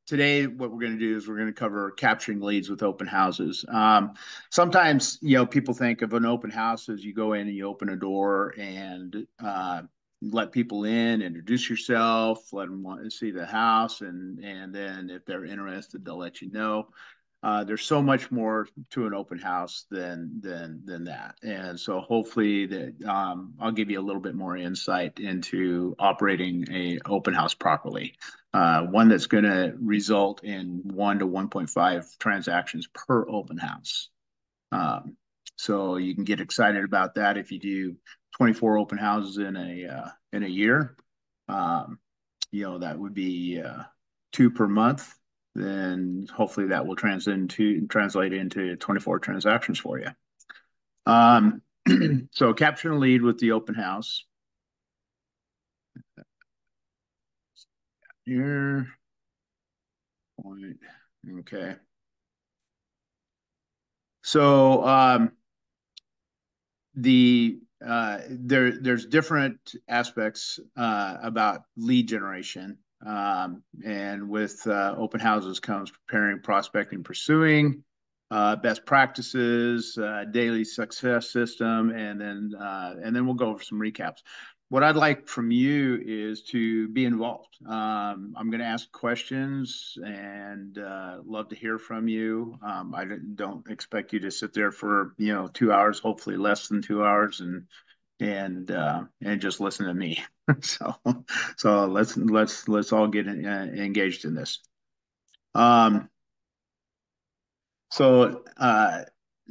Today, what we're going to do is we're going to cover capturing leads with open houses. Sometimes, people think of an open house as you go in and you open a door and let people in, introduce yourself, let them want to see the house, and then if they're interested, they'll let you know. There's so much more to an open house than that, and so hopefully that I'll give you a little bit more insight into operating a open house properly. One that's going to result in 1 to 1.5 transactions per open house. Um, so you can get excited about that if you do 24 open houses in a year. Um, that would be two per month. Then hopefully that will translate into 24 transactions for you. Um, so capture and lead with the open house. Here, point. Okay. So there's different aspects about lead generation. And with open houses comes preparing, prospecting, pursuing, best practices, daily success system, and then we'll go over some recaps. What I'd like from you is to be involved. I'm going to ask questions and love to hear from you. I don't expect you to sit there for 2 hours, hopefully less than 2 hours, and just listen to me. so let's all get engaged in this. Um, so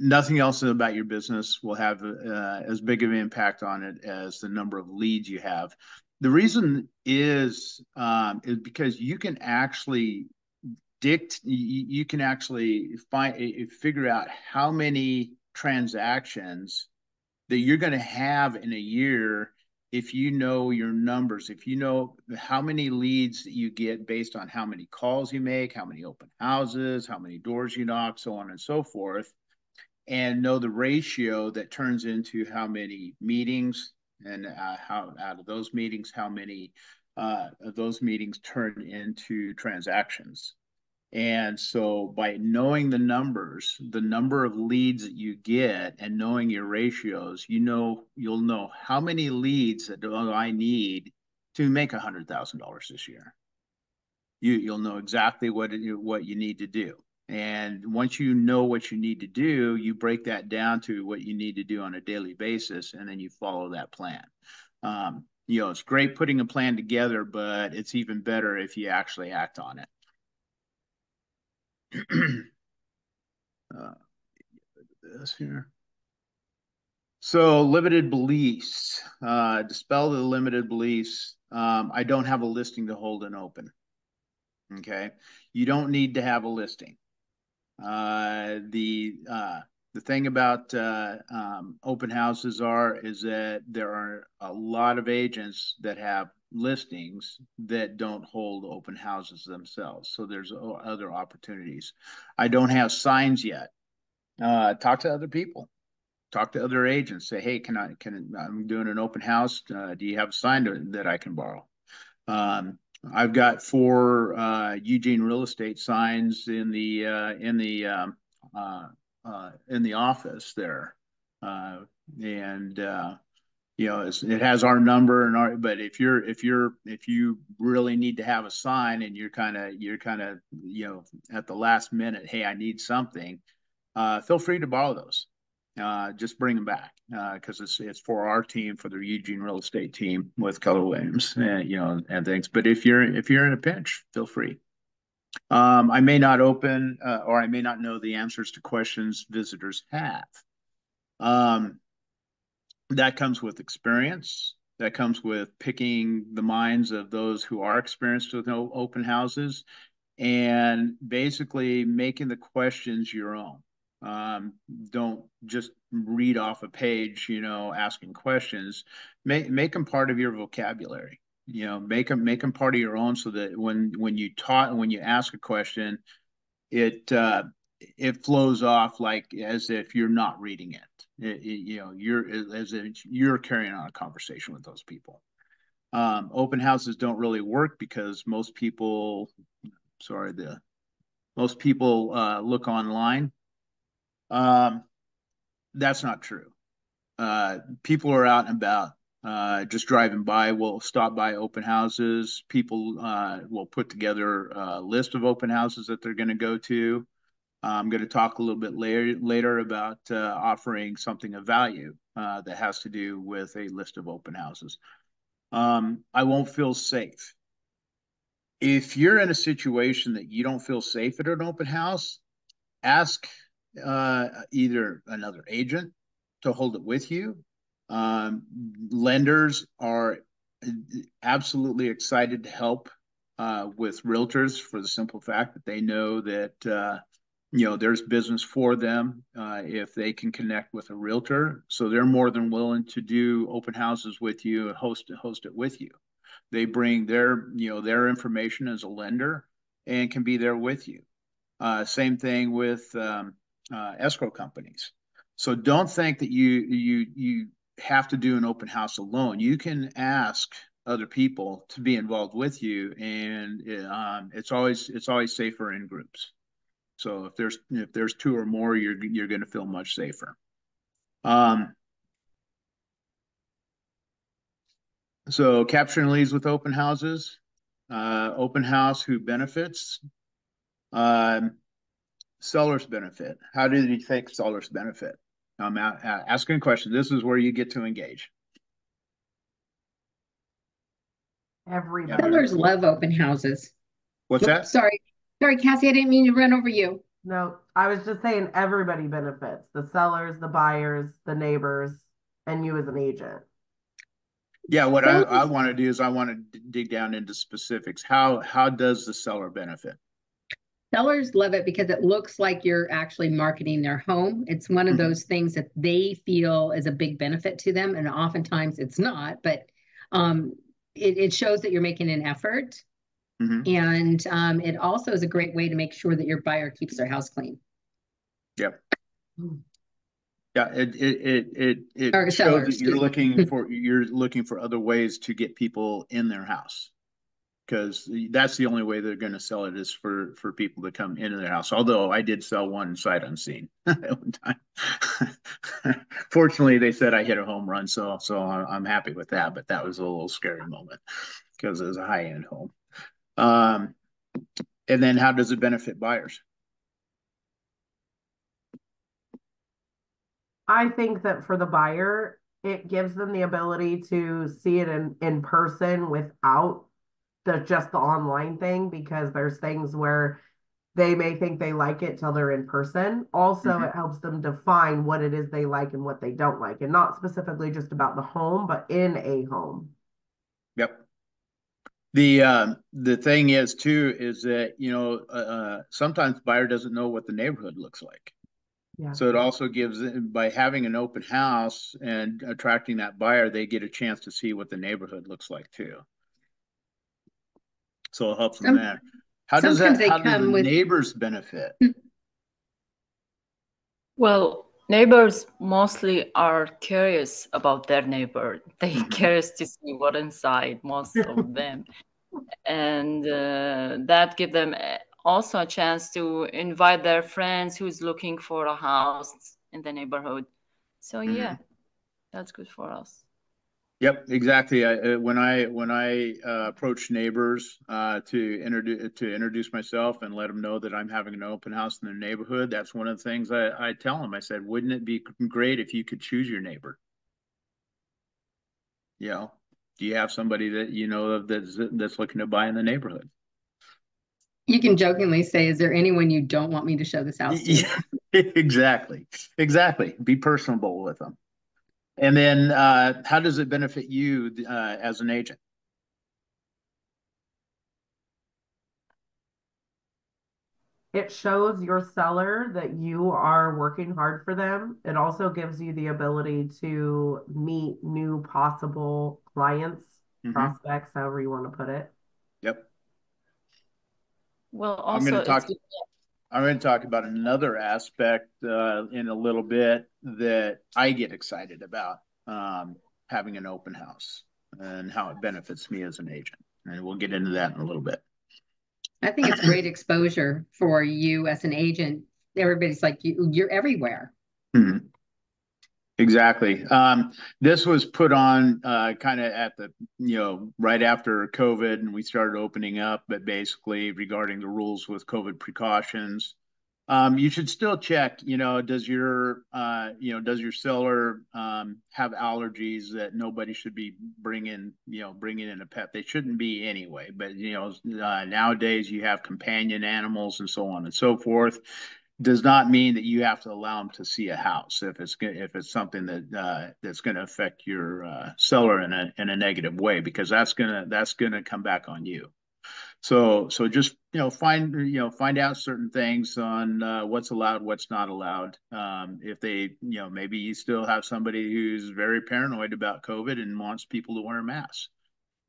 nothing else about your business will have as big of an impact on it as the number of leads you have. The reason is because you can actually you can actually figure out how many transactions that you're going to have in a year if you know your numbers, if you know how many leads you get based on how many calls you make, how many open houses, how many doors you knock, so on and so forth, and know the ratio that turns into how many meetings and how out of those meetings, how many of those meetings turn into transactions. And so by knowing the numbers, the number of leads that you get and knowing your ratios, you'll know how many leads that do I need to make $100,000 this year. You'll know exactly what you need to do. And once you know what you need to do, you break that down to what you need to do on a daily basis, and then you follow that plan. It's great putting a plan together, but it's even better if you actually act on it. uh, this here. So limited beliefs, dispel the limited beliefs. I don't have a listing to hold and open. Okay. You don't need to have a listing. The thing about open houses is that there are a lot of agents that have listings that don't hold open houses themselves. So there's other opportunities. I don't have signs yet. Talk to other people, talk to other agents. Say, hey, I'm doing an open house. Do you have a sign that I can borrow? Um, I've got 4 Eugene real estate signs in the office there, and it has our number and our. But if you really need to have a sign and you're kind of at the last minute, hey, I need something. Feel free to borrow those. Just bring them back because it's for our team, for the Eugene real estate team with Keller Williams, and things. But if you're in a pinch, feel free. I may not open or I may not know the answers to questions visitors have. Um, that comes with experience. That comes with picking the minds of those who are experienced with open houses and basically making the questions your own. Um, don't just read off a page, asking questions. Make them part of your vocabulary. Make them part of your own, so that when you ask a question, it it flows off like as if you're not reading it. You're as if you're carrying on a conversation with those people. Open houses don't really work because most people, sorry, most people look online. Um, that's not true. People are out and about, just driving by will stop by open houses. People will put together a list of open houses that they're going to go to. I'm going to talk a little bit later about offering something of value that has to do with a list of open houses. I won't feel safe. If you're in a situation that you don't feel safe at an open house, ask either another agent to hold it with you. Um, Lenders are absolutely excited to help with realtors for the simple fact that they know that there's business for them if they can connect with a realtor. So they're more than willing to do open houses with you and host it with you. They bring their information as a lender and can be there with you. Same thing with escrow companies. So don't think that you have to do an open house alone. You can ask other people to be involved with you, and it's always safer in groups. So if there's two or more, you're going to feel much safer. Um, so capturing leads with open houses, open house who benefits. Um, Sellers benefit. How do you think sellers benefit? I'm asking a question. This is where you get to engage. Everybody. Sellers love open houses. What's Oops, that? sorry. Sorry, Cassie, I didn't mean to run over you. No, I was just saying everybody benefits. The sellers, the buyers, the neighbors, and you as an agent. Yeah, what I Sellers, want to do is I want to dig down into specifics. How does the seller benefit? sellers love it because it looks like you're actually marketing their home. It's one of Mhm. those things that they feel is a big benefit to them, and oftentimes it's not, but um, it shows that you're making an effort. Mhm. And it also is a great way to make sure that your buyer keeps their house clean. Yep. Mm. Yeah, it Or shows seller, that you're excuse me. looking for other ways to get people in their house, because that's the only way they're going to sell it is for people to come into their house. Although I did sell one sight unseen at one time. Fortunately, they said I hit a home run, so I'm happy with that. But that was a little scary moment because it was a high end home. Um, and then how does it benefit buyers? I think that for the buyer, it gives them the ability to see it in person without just the online thing, because there's things where they may think they like it till they're in person. Also, Mm-hmm. it helps them define what it is they like and what they don't like, and not specifically just about the home, but in a home. Yep. The thing is too is that sometimes buyer doesn't know what the neighborhood looks like. Yeah. So it also gives, by having an open house and attracting that buyer, they get a chance to see what the neighborhood looks like too. So it helps them Some, there. How does sometimes that? they How do the come with, neighbors benefit? Well, neighbors mostly are curious about their neighbor. They Mm-hmm. curious to see what inside, most of them. And that give them also a chance to invite their friends who's looking for a house in the neighborhood. So Mm-hmm. yeah, that's good for us. Yep, exactly. When I approach neighbors to introduce myself and let them know that I'm having an open house in their neighborhood, that's one of the things I tell them. I said, "Wouldn't it be great if you could choose your neighbor? You know, do you have somebody that you know of that's looking to buy in the neighborhood?" you can jokingly say, is there anyone you don't want me to show this house to? Yeah, exactly, exactly. Be personable with them. And then, how does it benefit you as an agent? It shows your seller that you are working hard for them. It also gives you the ability to meet new possible clients, Mm-hmm. prospects, however you want to put it. Yep. Well, I'm going also to it's talk. I'm going to talk about another aspect in a little bit that I get excited about having an open house. and how it benefits me as an agent. And we'll get into that in a little bit. I think it's great exposure for you as an agent. Everybody's like, you're everywhere. Hmm. Exactly. This was put on kind of at the, right after COVID, and we started opening up, but basically regarding the rules with COVID precautions. You should still check, does your seller have allergies that nobody should be bringing in a pet? They shouldn't be anyway, but, nowadays you have companion animals and so on and so forth. Does not mean that you have to allow them to see a house if it's something that's going to affect your seller in a negative way, because that's gonna come back on you. So just find out certain things on what's allowed, what's not allowed. If they maybe you still have somebody who's very paranoid about COVID and wants people to wear masks.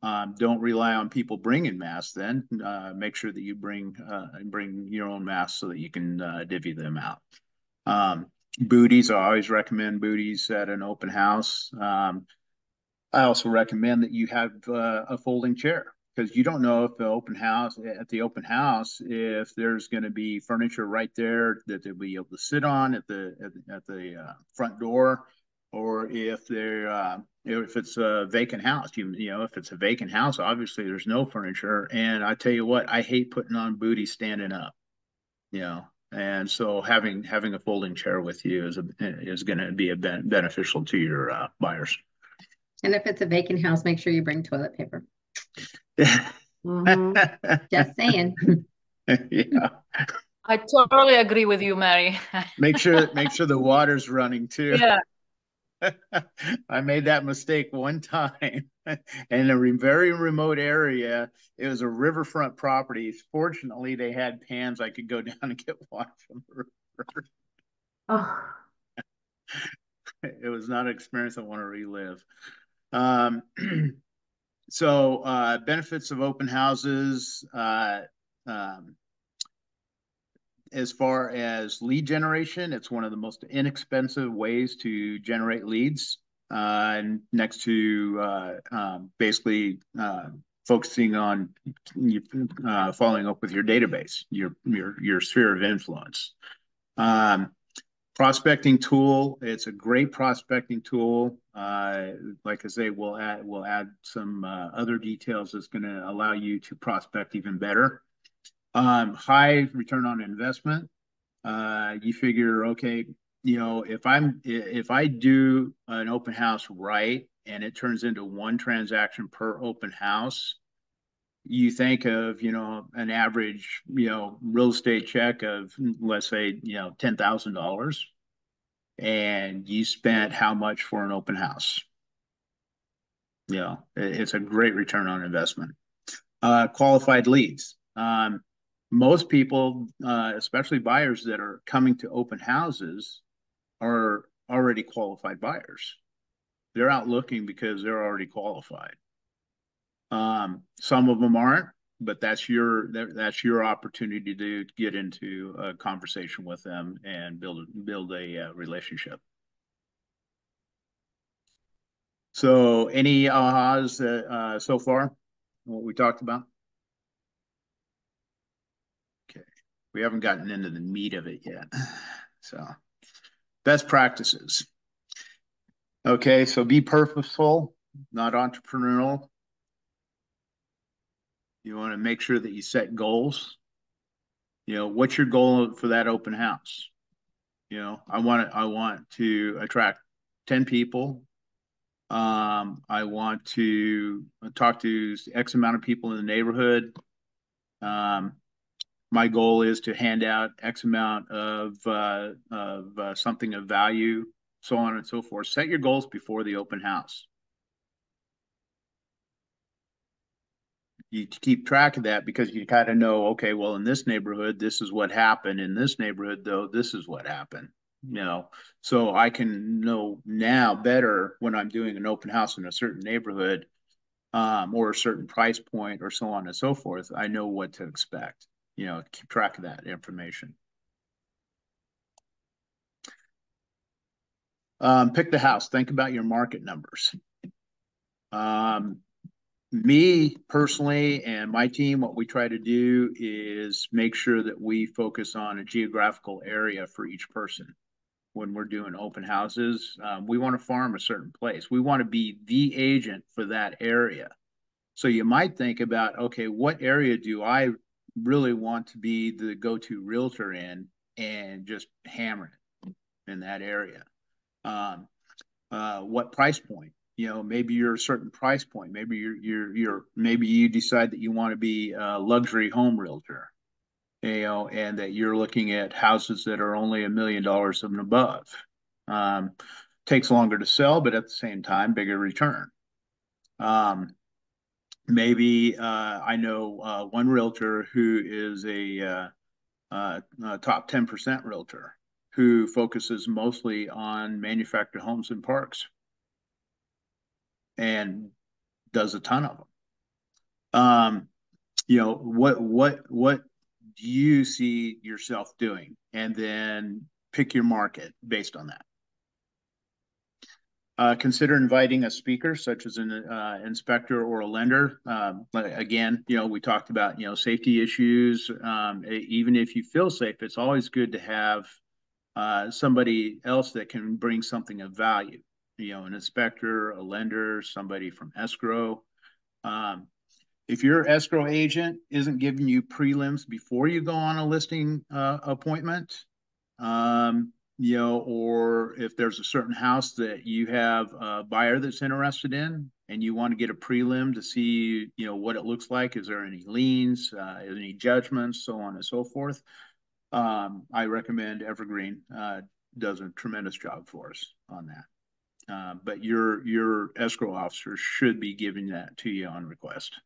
Don't rely on people bringing masks. Then make sure that you bring your own masks so that you can divvy them out. Booties, I always recommend booties at an open house. I also recommend that you have a folding chair, because you don't know if the open house if there's going to be furniture right there that they'll be able to sit on at the front door, or if it's a vacant house. If it's a vacant house, obviously there's no furniture. And I tell you what, I hate putting on booty standing up. And so having a folding chair with you is going to be beneficial to your buyers. And if it's a vacant house, make sure you bring toilet paper. Mhm. Just saying. Yeah. I totally agree with you, Mary. Make sure the water's running too. Yeah. I made that mistake one time in a very remote area. It was a riverfront property. Fortunately, they had pans I could go down and get water from the river. Oh, It was not an experience I want to relive. So benefits of open houses, as far as lead generation, it's one of the most inexpensive ways to generate leads, next to basically focusing on following up with your database, your sphere of influence. Prospecting tool, it's a great prospecting tool. Like I say, we'll add some other details that's going to allow you to prospect even better. High return on investment. You figure, okay, if I do an open house right and it turns into one transaction per open house, you think of, an average, real estate check of, let's say, $10,000, and you spent how much for an open house? It's a great return on investment. Qualified leads. Most people, especially buyers that are coming to open houses, are already qualified buyers. They're out looking because they're already qualified. Some of them aren't, but that's your opportunity to get into a conversation with them and build a relationship. So, any ahas so far? What we talked about? Okay, we haven't gotten into the meat of it yet. So, best practices. Okay, so be purposeful, not entrepreneurial. You want to make sure that you set goals. What's your goal for that open house? I want to attract 10 people. I want to talk to X amount of people in the neighborhood. My goal is to hand out X amount of something of value, so on and so forth. Set your goals before the open house. You keep track of that, because you kind of know, okay, well, in this neighborhood, this is what happened. In this neighborhood, though, this is what happened. So I can know now better when I'm doing an open house in a certain neighborhood, or a certain price point, or so on and so forth. I know what to expect. Keep track of that information. Pick the house. Think about your market numbers. Me personally and my team, what we try to do is make sure that we focus on a geographical area for each person. When we're doing open houses, we want to farm a certain place. We want to be the agent for that area. So you might think about, okay, what area do I really want to be the go-to realtor in, and just hammer it in that area. What price point? Maybe you're a certain price point. Maybe maybe you decide that you want to be a luxury home realtor, and that you're looking at houses that are only $1 million and above. Takes longer to sell, but at the same time, bigger return. Maybe I know one realtor who is a top 10% realtor who focuses mostly on manufactured homes and parks, and does a ton of them. What do you see yourself doing? And then pick your market based on that. Consider inviting a speaker, such as an inspector or a lender. Again, we talked about, safety issues. Even if you feel safe, it's always good to have somebody else that can bring something of value. An inspector, a lender, somebody from escrow. If your escrow agent isn't giving you prelims before you go on a listing appointment, or if there's a certain house that you have a buyer that's interested in, and you want to get a prelim to see, what it looks like. Is there any liens, any judgments, so on and so forth. I recommend Evergreen does a tremendous job for us on that. But your escrow officer should be giving that to you on request.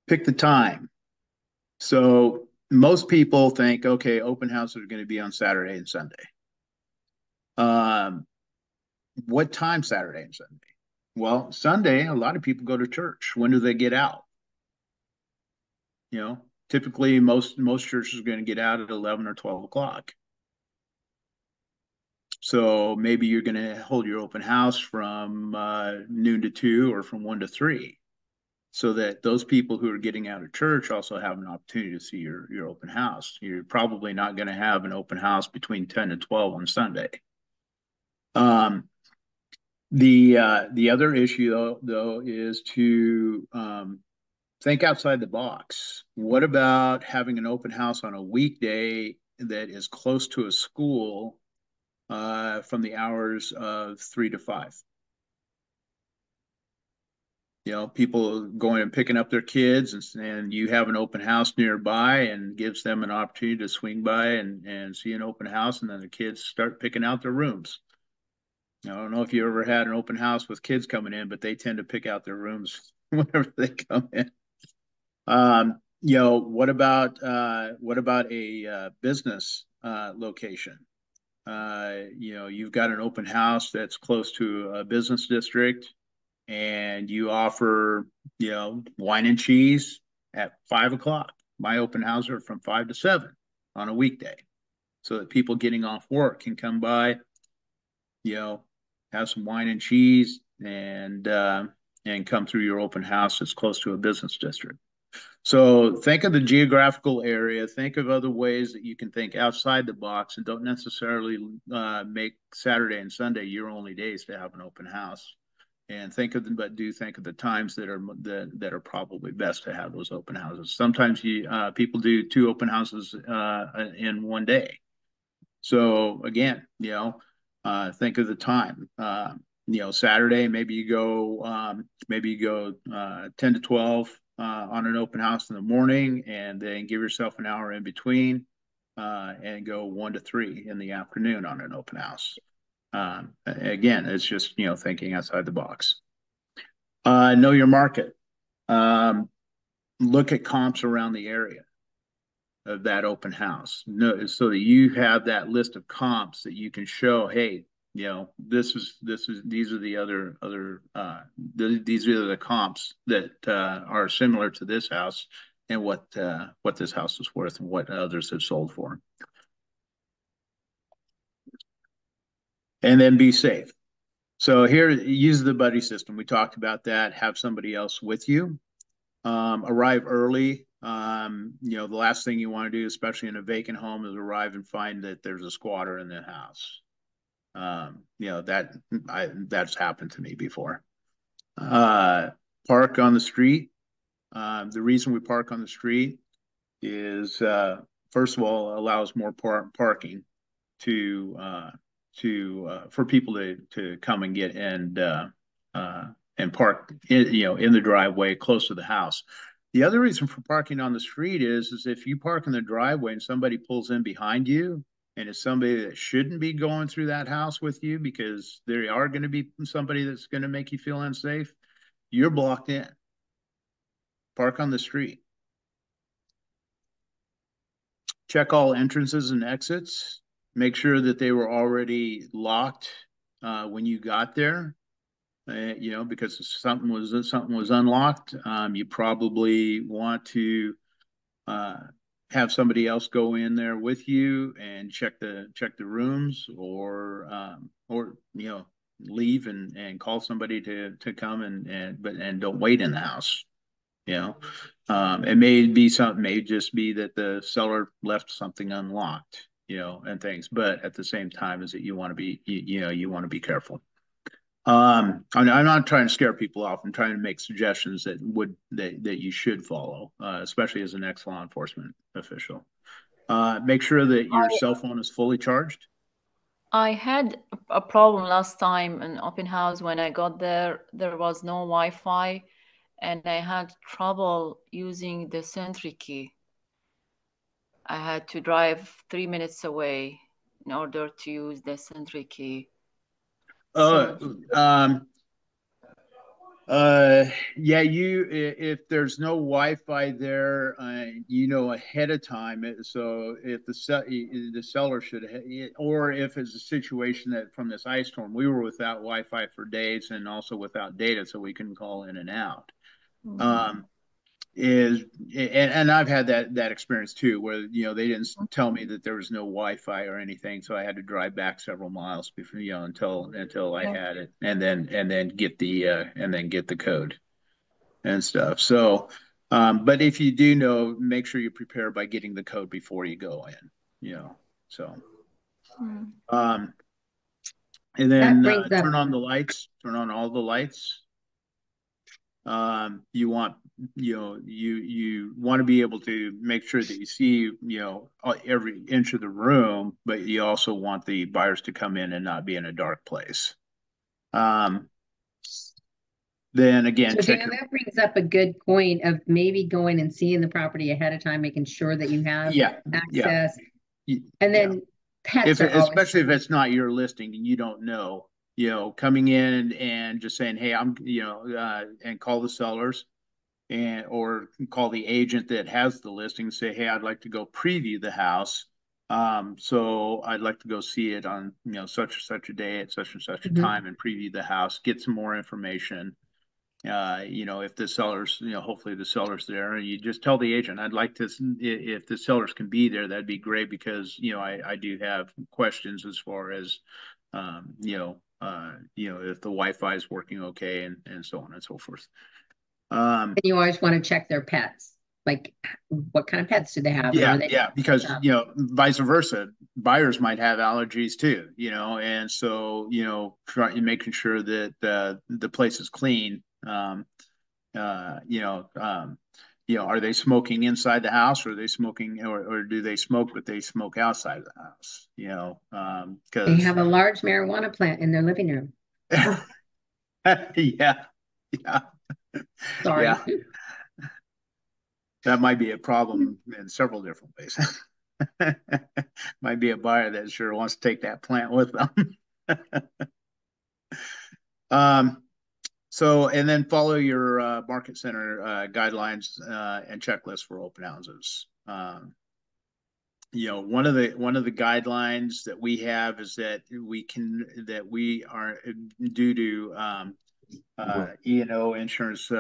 Pick the time. So most people think, okay, open houses are going to be on Saturday and Sunday. What time Saturday and Sunday? Well, Sunday, a lot of people go to church. When do they get out? Typically most churches are going to get out at 11 or 12 o'clock. So maybe you're going to hold your open house from noon to 2 or from 1 to 3. So that those people who are getting out of church also have an opportunity to see your open house. You're probably not going to have an open house between 10 and 12 on Sunday. The other issue though is to think outside the box. What about having an open house on a weekday that is close to a school from the hours of 3 to 5? People going and picking up their kids, and you have an open house nearby, and gives them an opportunity to swing by and see an open house, and then the kids start picking out their rooms. I don't know if you ever had an open house with kids coming in, but they tend to pick out their rooms whenever they come in. What about a business location? You've got an open house that's close to a business district, and you offer, wine and cheese at 5 o'clock. My open houses are from 5 to 7 on a weekday, so that people getting off work can come by, have some wine and cheese, and come through your open house that's close to a business district. So think of the geographical area. Think of other ways that you can think outside the box, and don't necessarily make Saturday and Sunday your only days to have an open house. And think of them, but do think of the times that are probably best to have those open houses. Sometimes people do 2 open houses in one day. So again, think of the time. Saturday, maybe you go 10 to 12 on an open house in the morning, and then give yourself an hour in between, and go 1 to 3 in the afternoon on an open house. Again, it's just, thinking outside the box. Know your market. Look at comps around the area of that open house, so that you have that list of comps that you can show. Hey, these are the comps that are similar to this house, and what this house is worth, and what others have sold for. and then be safe. So here, use the buddy system. We talked about that. Have somebody else with you. Arrive early. The last thing you want to do, especially in a vacant home, is arrive and find that there's a squatter in the house. That's happened to me before. Park on the street. The reason we park on the street is, first of all, allows more parking for people to come and get and park in the driveway close to the house. The other reason for parking on the street is if you park in the driveway and somebody pulls in behind you, and it's somebody that shouldn't be going through that house with you because there are going to be somebody that's going to make you feel unsafe, you're blocked in. Park on the street. Check all entrances and exits. Make sure that they were already locked when you got there. Because something was unlocked, you probably want to have somebody else go in there with you and check the rooms, or leave and call somebody to come and don't wait in the house. It may just be that the seller left something unlocked, and things. But at the same time, is that you want to be careful. I'm not trying to scare people off. I'm trying to make suggestions that you should follow, especially as an ex-law enforcement official. Make sure that your cell phone is fully charged. I had a problem last time in open house. When I got there was no Wi-Fi, and I had trouble using the Sentry key. I had to drive 3 minutes away in order to use the Sentry key. If there's no Wi-Fi there, ahead of time. So if the seller should, or if it's a situation that from this ice storm, we were without Wi-Fi for days and also without data, so we couldn't call in and out. Mm-hmm. And I've had that experience too, where they didn't tell me that there was no Wi-Fi or anything, so I had to drive back several miles before until I had it, and then get the code and stuff. So, but if you do know, make sure you prepare by getting the code before you go in. So, and then turn on the lights. Turn on all the lights. You want to be able to make sure that you see every inch of the room, but you also want the buyers to come in and not be in a dark place. Then again, so that brings up a good point of maybe going and seeing the property ahead of time, making sure that you have access, and then pets especially if it's not your listing and you don't know. Coming in and just saying, hey, I'm, and call the sellers or call the agent that has the listing, say, hey, I'd like to go preview the house. So I'd like to go see it on, such and such a day at such and such a time and preview the house, get some more information. If the sellers, hopefully the seller's there, and you just tell the agent, I'd like to, if the sellers can be there, that'd be great, because, I do have questions as far as, if the Wi-Fi is working okay, and so on and so forth. And you always want to check their pets. Like, what kind of pets do they have? Because vice versa, buyers might have allergies too. And so making sure that the place is clean. Are they smoking inside the house, or are they smoking, or do they smoke but they smoke outside of the house? Because they have a large marijuana plant in their living room. Yeah. Sorry. Yeah. That might be a problem in several different ways. Might be a buyer that sure wants to take that plant with them. So, and then follow your market center guidelines and checklists for open houses. One of the guidelines that we have is that we are, due to E&O insurance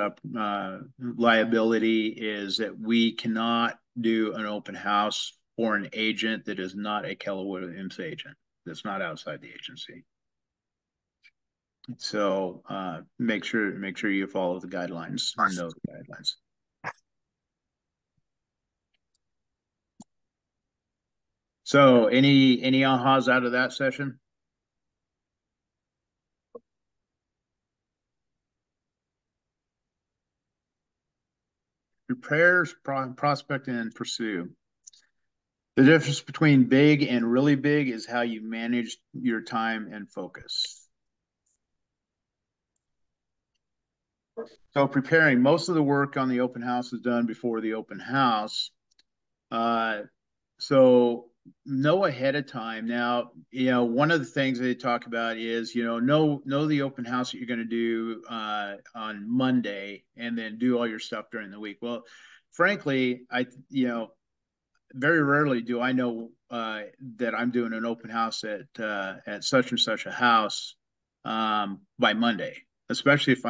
liability, is that we cannot do an open house for an agent that is not a Keller Williams agent, that's not outside the agency. So make sure you follow the guidelines and those guidelines. So any ahas out of that session? Prepare, prospect, and pursue. The difference between big and really big is how you manage your time and focus. So preparing, most of the work on the open house is done before the open house. So know ahead of time. Now, one of the things they talk about is, know the open house that you're going to do on Monday, and then do all your stuff during the week. Well, frankly, very rarely do I know that I'm doing an open house at such and such a house by Monday, especially if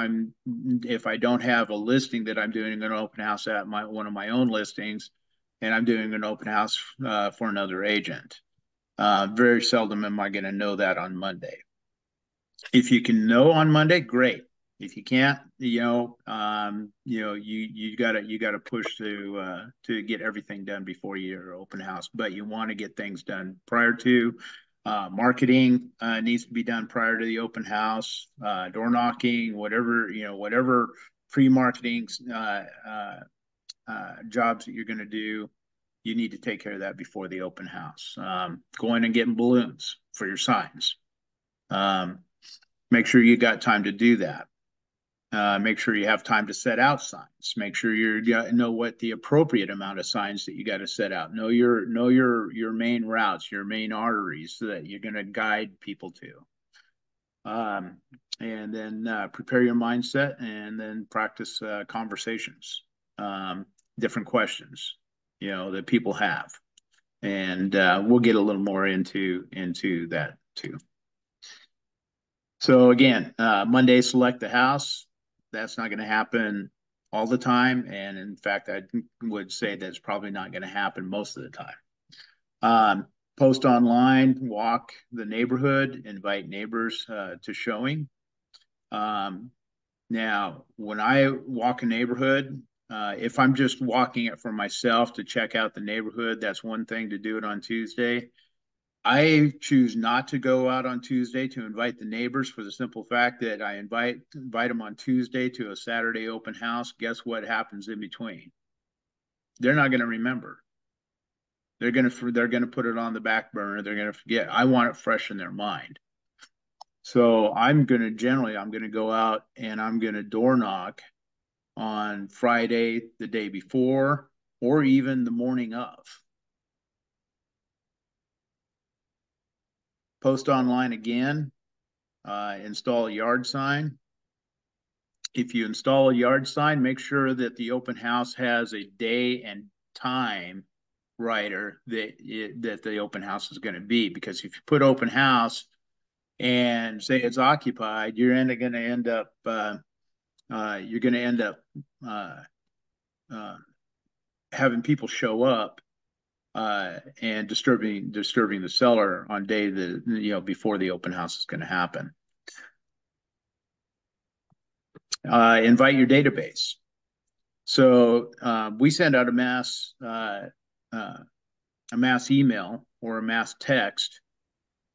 I don't have a listing that I'm doing an open house at one of my own listings, and I'm doing an open house for another agent. Very seldom am I going to know that on Monday. If you can know on Monday, great. If you can't, you gotta push to get everything done before your open house. But you want to get things done prior to. Marketing needs to be done prior to the open house. Door knocking, whatever pre-marketing jobs that you're going to do, you need to take care of that before the open house. Going and getting balloons for your signs. Make sure you got time to do that. Make sure you have time to set out signs. Make sure you know what the appropriate amount of signs that you got to set out. Know your main routes, your main arteries, so that you're going to guide people to. And then prepare your mindset, and then practice conversations, different questions, that people have, and we'll get a little more into that too. So again, Monday, select the house. That's not going to happen all the time. And in fact, I would say that's probably not going to happen most of the time. Post online, walk the neighborhood, invite neighbors to showing. Now, when I walk a neighborhood, if I'm just walking it for myself to check out the neighborhood, that's one thing to do it on Tuesday. I choose not to go out on Tuesday to invite the neighbors, for the simple fact that I invite them on Tuesday to a Saturday open house. Guess what happens in between? They're not going to remember. They're going to put it on the back burner. They're going to forget. I want it fresh in their mind. So I'm going to go out and I'm going to door knock on Friday, the day before, or even the morning of. Post online again, install a yard sign. If you install a yard sign, make sure that the open house has a day and time writer that the open house is going to be. Because if you put open house and say it's occupied, you're going to end up having people show up and disturbing the seller on day before the open house is going to happen. Invite your database. So we send out a mass email or a mass text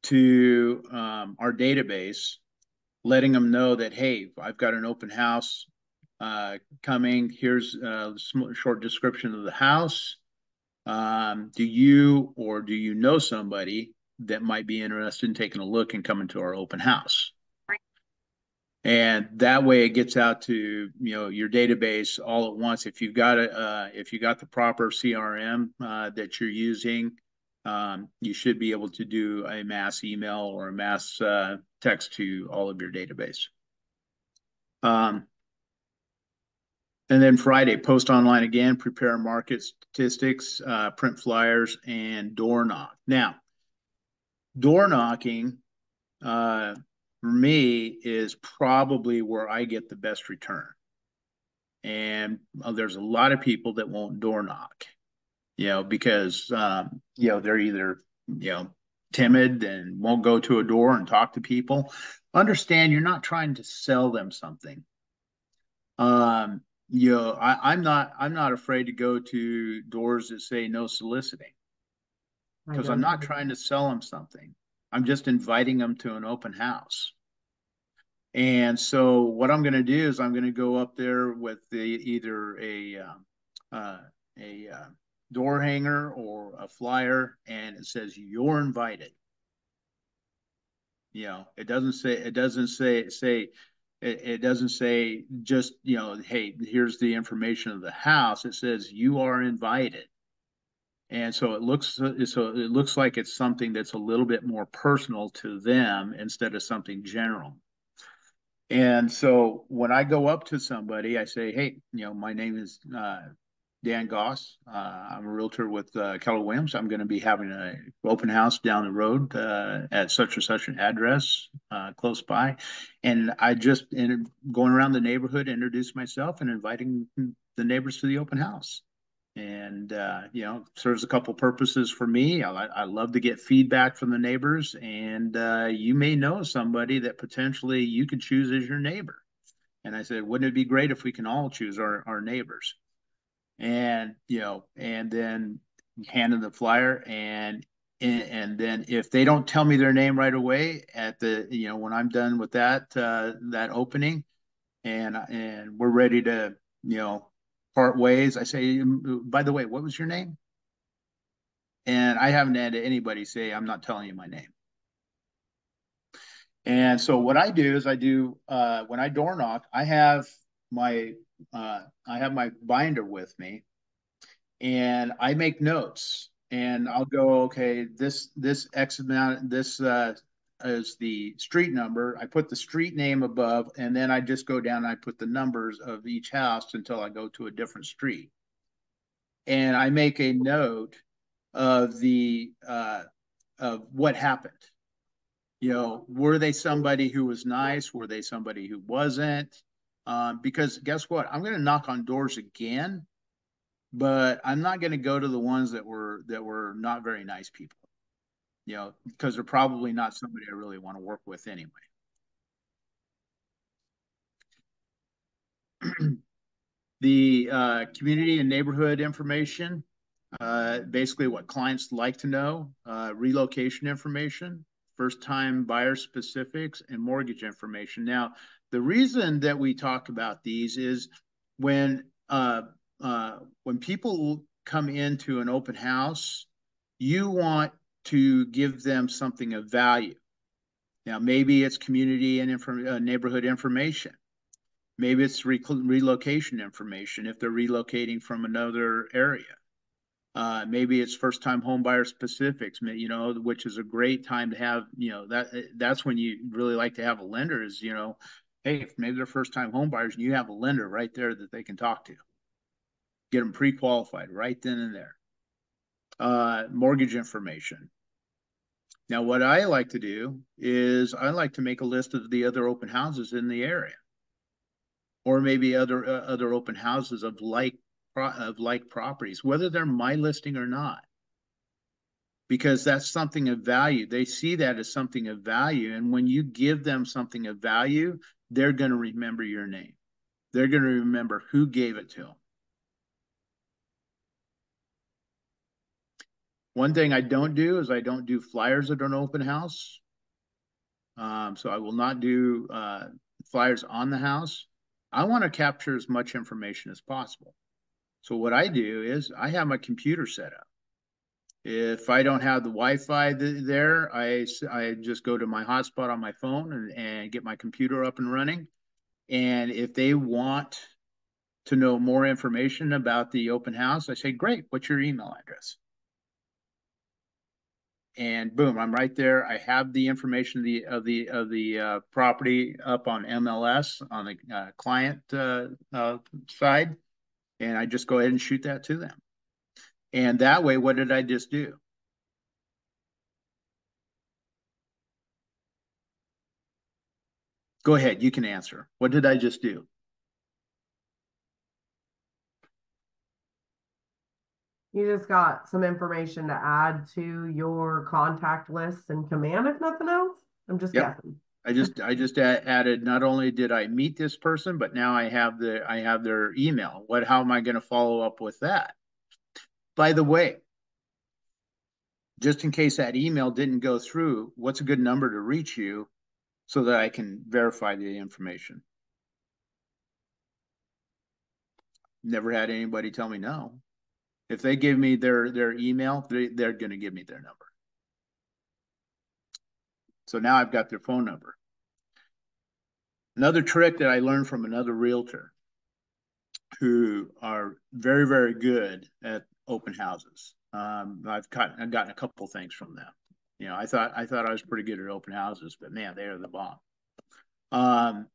to our database, letting them know that, hey, I've got an open house coming. Here's a short description of the house. Do you know somebody that might be interested in taking a look and coming to our open house? And that way it gets out to your database all at once. If you've got the proper CRM that you're using, you should be able to do a mass email or a mass text to all of your database. And then Friday, post online again, prepare market statistics, print flyers, and door knock. Now, door knocking for me is probably where I get the best return. And there's a lot of people that won't door knock, because they're either timid and won't go to a door and talk to people, understand you're not trying to sell them something. You know, I'm not afraid to go to doors that say no soliciting, because I'm not trying to sell them something. I'm just inviting them to an open house. And so what I'm going to do is I'm going to go up there with either a door hanger or a flyer, and it says you're invited. You know, it doesn't say just, you know, hey, here's the information of the house. It says you are invited. And so it looks like it's something that's a little bit more personal to them instead of something general. And so when I go up to somebody, I say, hey, you know, my name is Dan Goss. I'm a realtor with Keller Williams. I'm going to be having an open house down the road at such and such an address close by. And I just going around the neighborhood, introduce myself and inviting the neighbors to the open house. And you know, serves a couple purposes for me. I love to get feedback from the neighbors, and you may know somebody that potentially you could choose as your neighbor. And I said, wouldn't it be great if we can all choose our neighbors? And you know, and then hand them the flyer, and then if they don't tell me their name right away at the, you know, when I'm done with that opening, and we're ready to, you know, part ways, I say, by the way, what was your name? And I haven't had anybody say, I'm not telling you my name. And so what I do is when I door knock, I have my binder with me, and I make notes, and I'll go, okay, this X amount, this is the street number. I put the street name above, and then I just go down and I put the numbers of each house until I go to a different street. And I make a note of of what happened. You know, were they somebody who was nice? Were they somebody who wasn't? Because guess what? I'm going to knock on doors again, but I'm not going to go to the ones that were not very nice people. You know, because they're probably not somebody I really want to work with anyway. The community and neighborhood information, basically what clients like to know, relocation information, first-time buyer specifics, and mortgage information. Now, the reason that we talk about these is when people come into an open house, you want to give them something of value. Now, maybe it's community and neighborhood information. Maybe it's relocation information if they're relocating from another area. Maybe it's first-time homebuyer specifics, you know, which is a great time to have, you know, that's when you really like to have a lender is, you know, hey, if maybe they're first-time homebuyers and you have a lender right there that they can talk to. Get them pre-qualified right then and there. Mortgage information. Now, what I like to do is I like to make a list of the other open houses in the area, or maybe other open houses of like properties, whether they're my listing or not, because that's something of value. They see that as something of value, and when you give them something of value, they're going to remember your name. They're going to remember who gave it to them. One thing I don't do is I don't do flyers at an open house. So I will not do flyers on the house. I want to capture as much information as possible. So what I do is I have my computer set up. If I don't have the Wi-Fi there, I just go to my hotspot on my phone and get my computer up and running. And if they want to know more information about the open house, I say, great, what's your email address? And boom, I'm right there. I have the information of the property up on MLS on the client side, and I just go ahead and shoot that to them. And that way, what did I just do? Go ahead, you can answer. What did I just do? You just got some information to add to your contact list and command, if nothing else. I'm just guessing. I just added, not only did I meet this person, but now I have their email. How am I going to follow up with that? By the way, just in case that email didn't go through, what's a good number to reach you so that I can verify the information? Never had anybody tell me no. If they give me their email, they're going to give me their number. So now I've got their phone number. Another trick that I learned from another realtor who are very, very good at open houses. I've gotten a couple things from them. You know, I thought I was pretty good at open houses, but man, they are the bomb.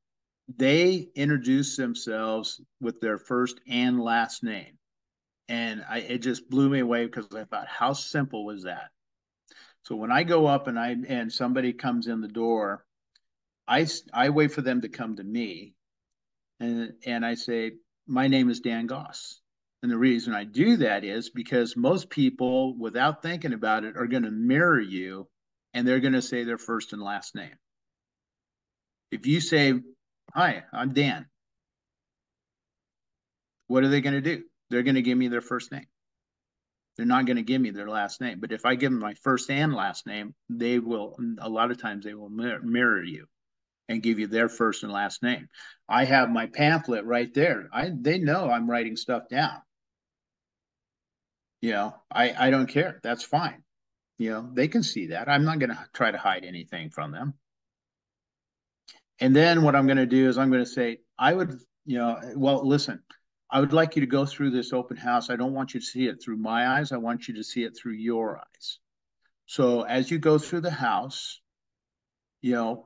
They introduce themselves with their first and last name. And it just blew me away because I thought, how simple was that? So when I go up and somebody comes in the door, I wait for them to come to me, and I say, my name is Dan Goss. And the reason I do that is because most people, without thinking about it, are going to mirror you, and they're going to say their first and last name. If you say, hi, I'm Dan, what are they going to do? They're going to give me their first name. They're not going to give me their last name. But if I give them my first and last name, a lot of times they will mirror you and give you their first and last name. I have my pamphlet right there. They know I'm writing stuff down. You know, I don't care. That's fine. You know, they can see that. I'm not going to try to hide anything from them. And then what I'm going to do is I'm going to say, well, listen, I would like you to go through this open house. I don't want you to see it through my eyes. I want you to see it through your eyes. So as you go through the house, find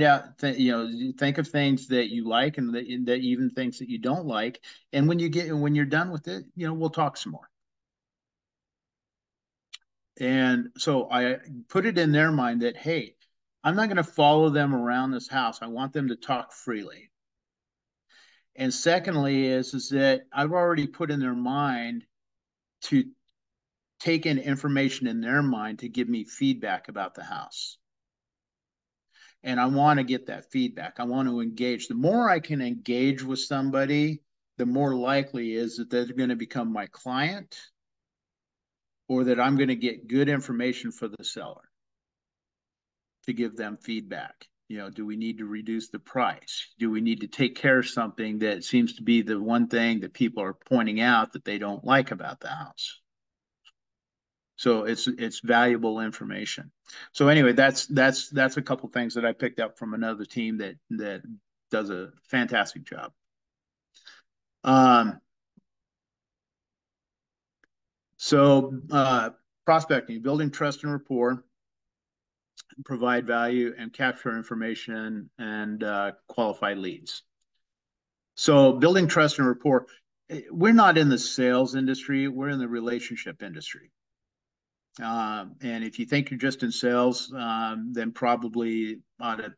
out, think of things that you like and that even things that you don't like. And when you're done with it, we'll talk some more. And so I put it in their mind that, hey, I'm not going to follow them around this house. I want them to talk freely. And secondly is that I've already put in their mind to take in information in their mind to give me feedback about the house. And I want to get that feedback. I want to engage. The more I can engage with somebody, the more likely is that they're going to become my client, or that I'm going to get good information for the seller to give them feedback. Do we need to reduce the price? Do we need to take care of something that seems to be the one thing that people are pointing out that they don't like about the house? So it's valuable information. So anyway, that's a couple things that I picked up from another team that does a fantastic job. Prospecting, building trust and rapport, provide value, and capture information and qualified leads. So building trust and rapport, we're not in the sales industry, we're in the relationship industry. And if you think you're just in sales, then probably ought to,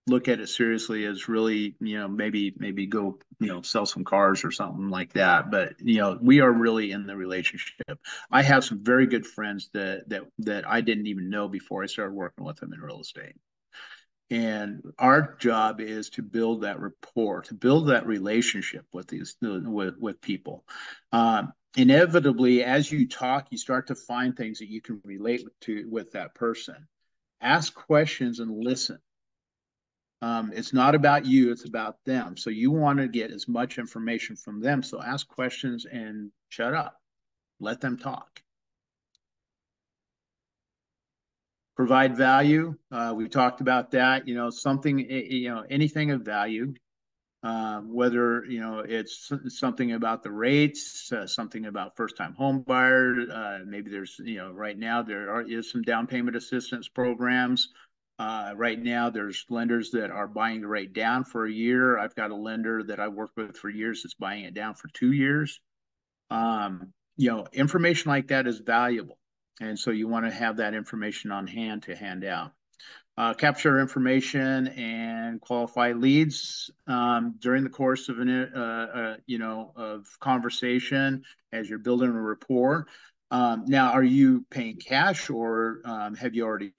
look at it seriously as really, maybe go, sell some cars or something like that. But, we are really in the relationship. I have some very good friends that I didn't even know before I started working with them in real estate. And our job is to build that rapport, to build that relationship with with people. Inevitably, as you talk, you start to find things that you can relate with that person. Ask questions and listen. It's not about you, it's about them. So you want to get as much information from them. So ask questions and shut up. Let them talk. Provide value. We talked about that, anything of value. Whether it's something about the rates, something about first-time home buyer. Maybe there's right now is some down payment assistance programs. Right now there's lenders that are buying the rate down for a year. I've got a lender that I worked with for years that's buying it down for 2 years. Information like that is valuable, and so you want to have that information on hand to hand out. Capture information and qualify leads during the course of of conversation as you're building a rapport. Now, are you paying cash, or have you already,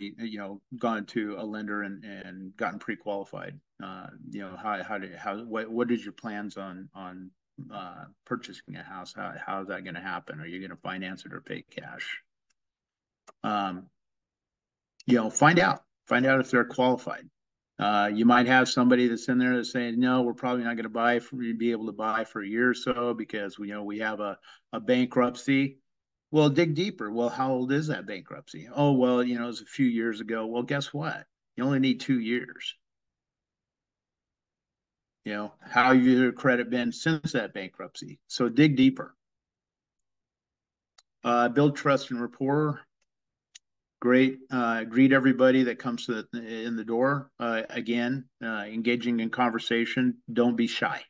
gone to a lender and gotten pre-qualified? What is your plans on purchasing a house? How is that going to happen? Are you going to finance it or pay cash? Find out if they're qualified. You might have somebody that's in there that's saying, no, we're probably not going to be able to buy for a year or so because we have a bankruptcy. Well, dig deeper. Well, how old is that bankruptcy? Oh, well, it was a few years ago. Well, guess what? You only need 2 years. How your credit been since that bankruptcy? So dig deeper. Build trust and rapport. Great. Greet everybody that comes in the door. Again, engaging in conversation. Don't be shy.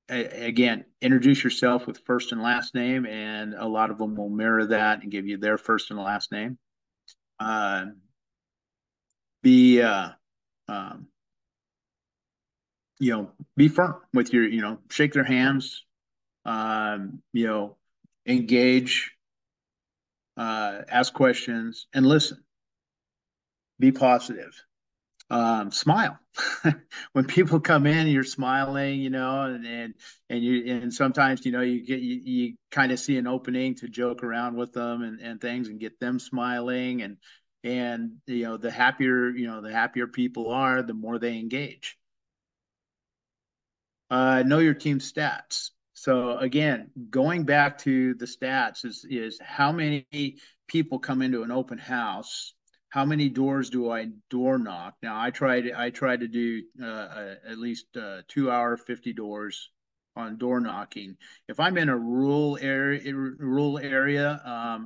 Again, introduce yourself with first and last name, and a lot of them will mirror that and give you their first and last name. Be firm with your, shake their hands, engage, ask questions, and listen. Be positive. Smile. When people come in, you're smiling, and sometimes, you kind of see an opening to joke around with them and things and get them smiling, and the happier people are, the more they engage. Know your team stats. So again, going back to the stats is how many people come into an open house. How many doors do I door knock? Now I try to do at least 2 hour 50 doors on door knocking. If I'm in a rural area,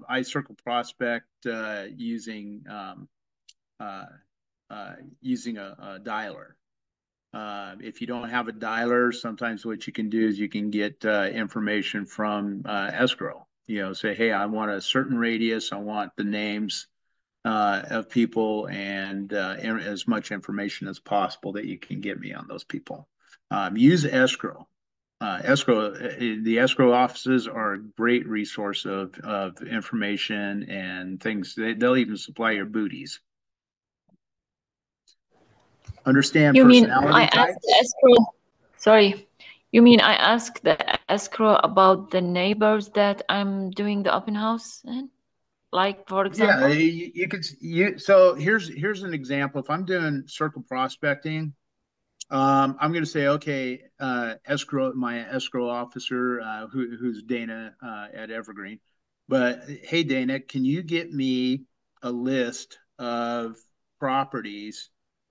I circle prospect using a dialer. If you don't have a dialer, sometimes what you can do is you can get information from escrow. Say, hey, I want a certain radius. I want the names of people and as much information as possible that you can get me on those people. Use escrow. The escrow offices are a great resource of information and things. They'll even supply your booties. Understand personality types. Sorry. You mean I asked the escrow about the neighbors that I'm doing the open house in? Like, for example? Yeah, so here's an example. If I'm doing circle prospecting, I'm going to say, okay, my escrow officer, who's Dana at Evergreen, but hey, Dana, can you get me a list of properties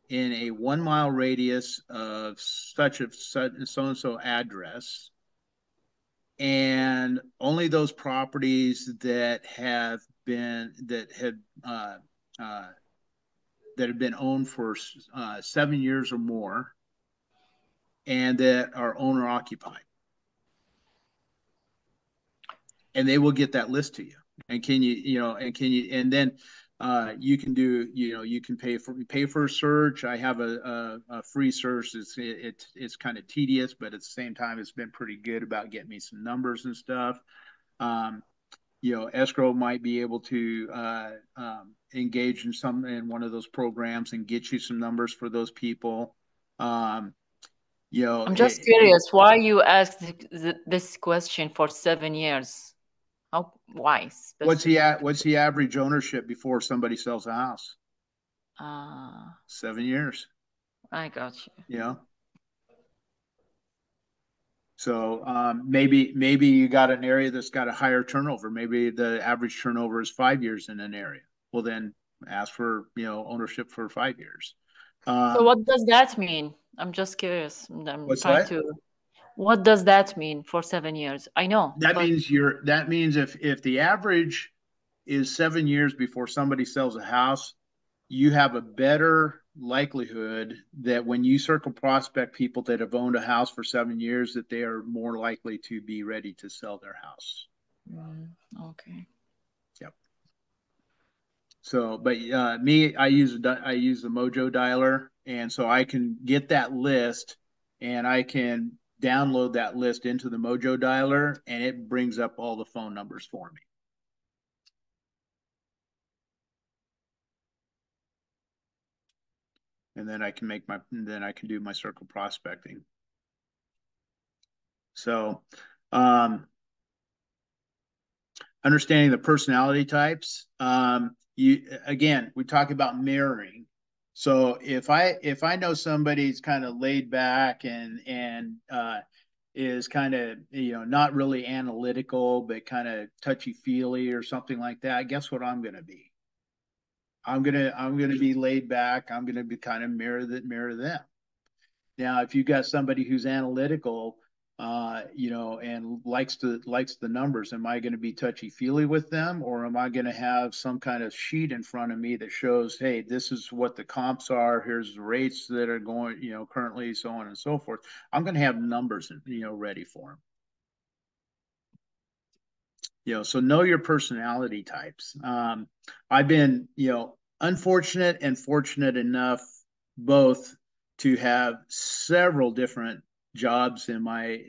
in a 1 mile radius of such so-and-so address, and only those properties that have been owned for 7 years or more, and that are owner occupied, and they will get that list to you. And and then you can do, you can pay for a search. I have a free search. It's kind of tedious, but at the same time, it's been pretty good about getting me some numbers and stuff. Escrow might be able to engage in one of those programs and get you some numbers for those people. I'm just curious why you asked this question for 7 years. Why? What's the average ownership before somebody sells a house? 7 years. I got you. Yeah. So maybe you got an area that's got a higher turnover. Maybe the average turnover is 5 years in an area. Well, then ask for ownership for 5 years. So what does that mean? I'm just curious. What does that mean for 7 years? I know that means if the average is 7 years before somebody sells a house, you have a better likelihood that when you circle prospect people that have owned a house for 7 years, that they are more likely to be ready to sell their house. Okay. Yep. So, but I use the Mojo dialer, and so I can get that list, and I can download that list into the Mojo dialer, and it brings up all the phone numbers for me. And then I can do my circle prospecting. So, understanding the personality types. Again, we talk about mirroring. So if I know somebody's kind of laid back and is kind of, not really analytical, but kind of touchy feely or something like that, guess what I'm going to be? I'm gonna be laid back. I'm gonna be kind of mirror them. Now, if you've got somebody who's analytical, and likes the numbers, am I going to be touchy feely with them, or am I going to have some kind of sheet in front of me that shows, hey, this is what the comps are. Here's the rates that are going, currently, so on and so forth. I'm going to have numbers, ready for them. So know your personality types. I've been, unfortunate and fortunate enough both to have several different jobs in my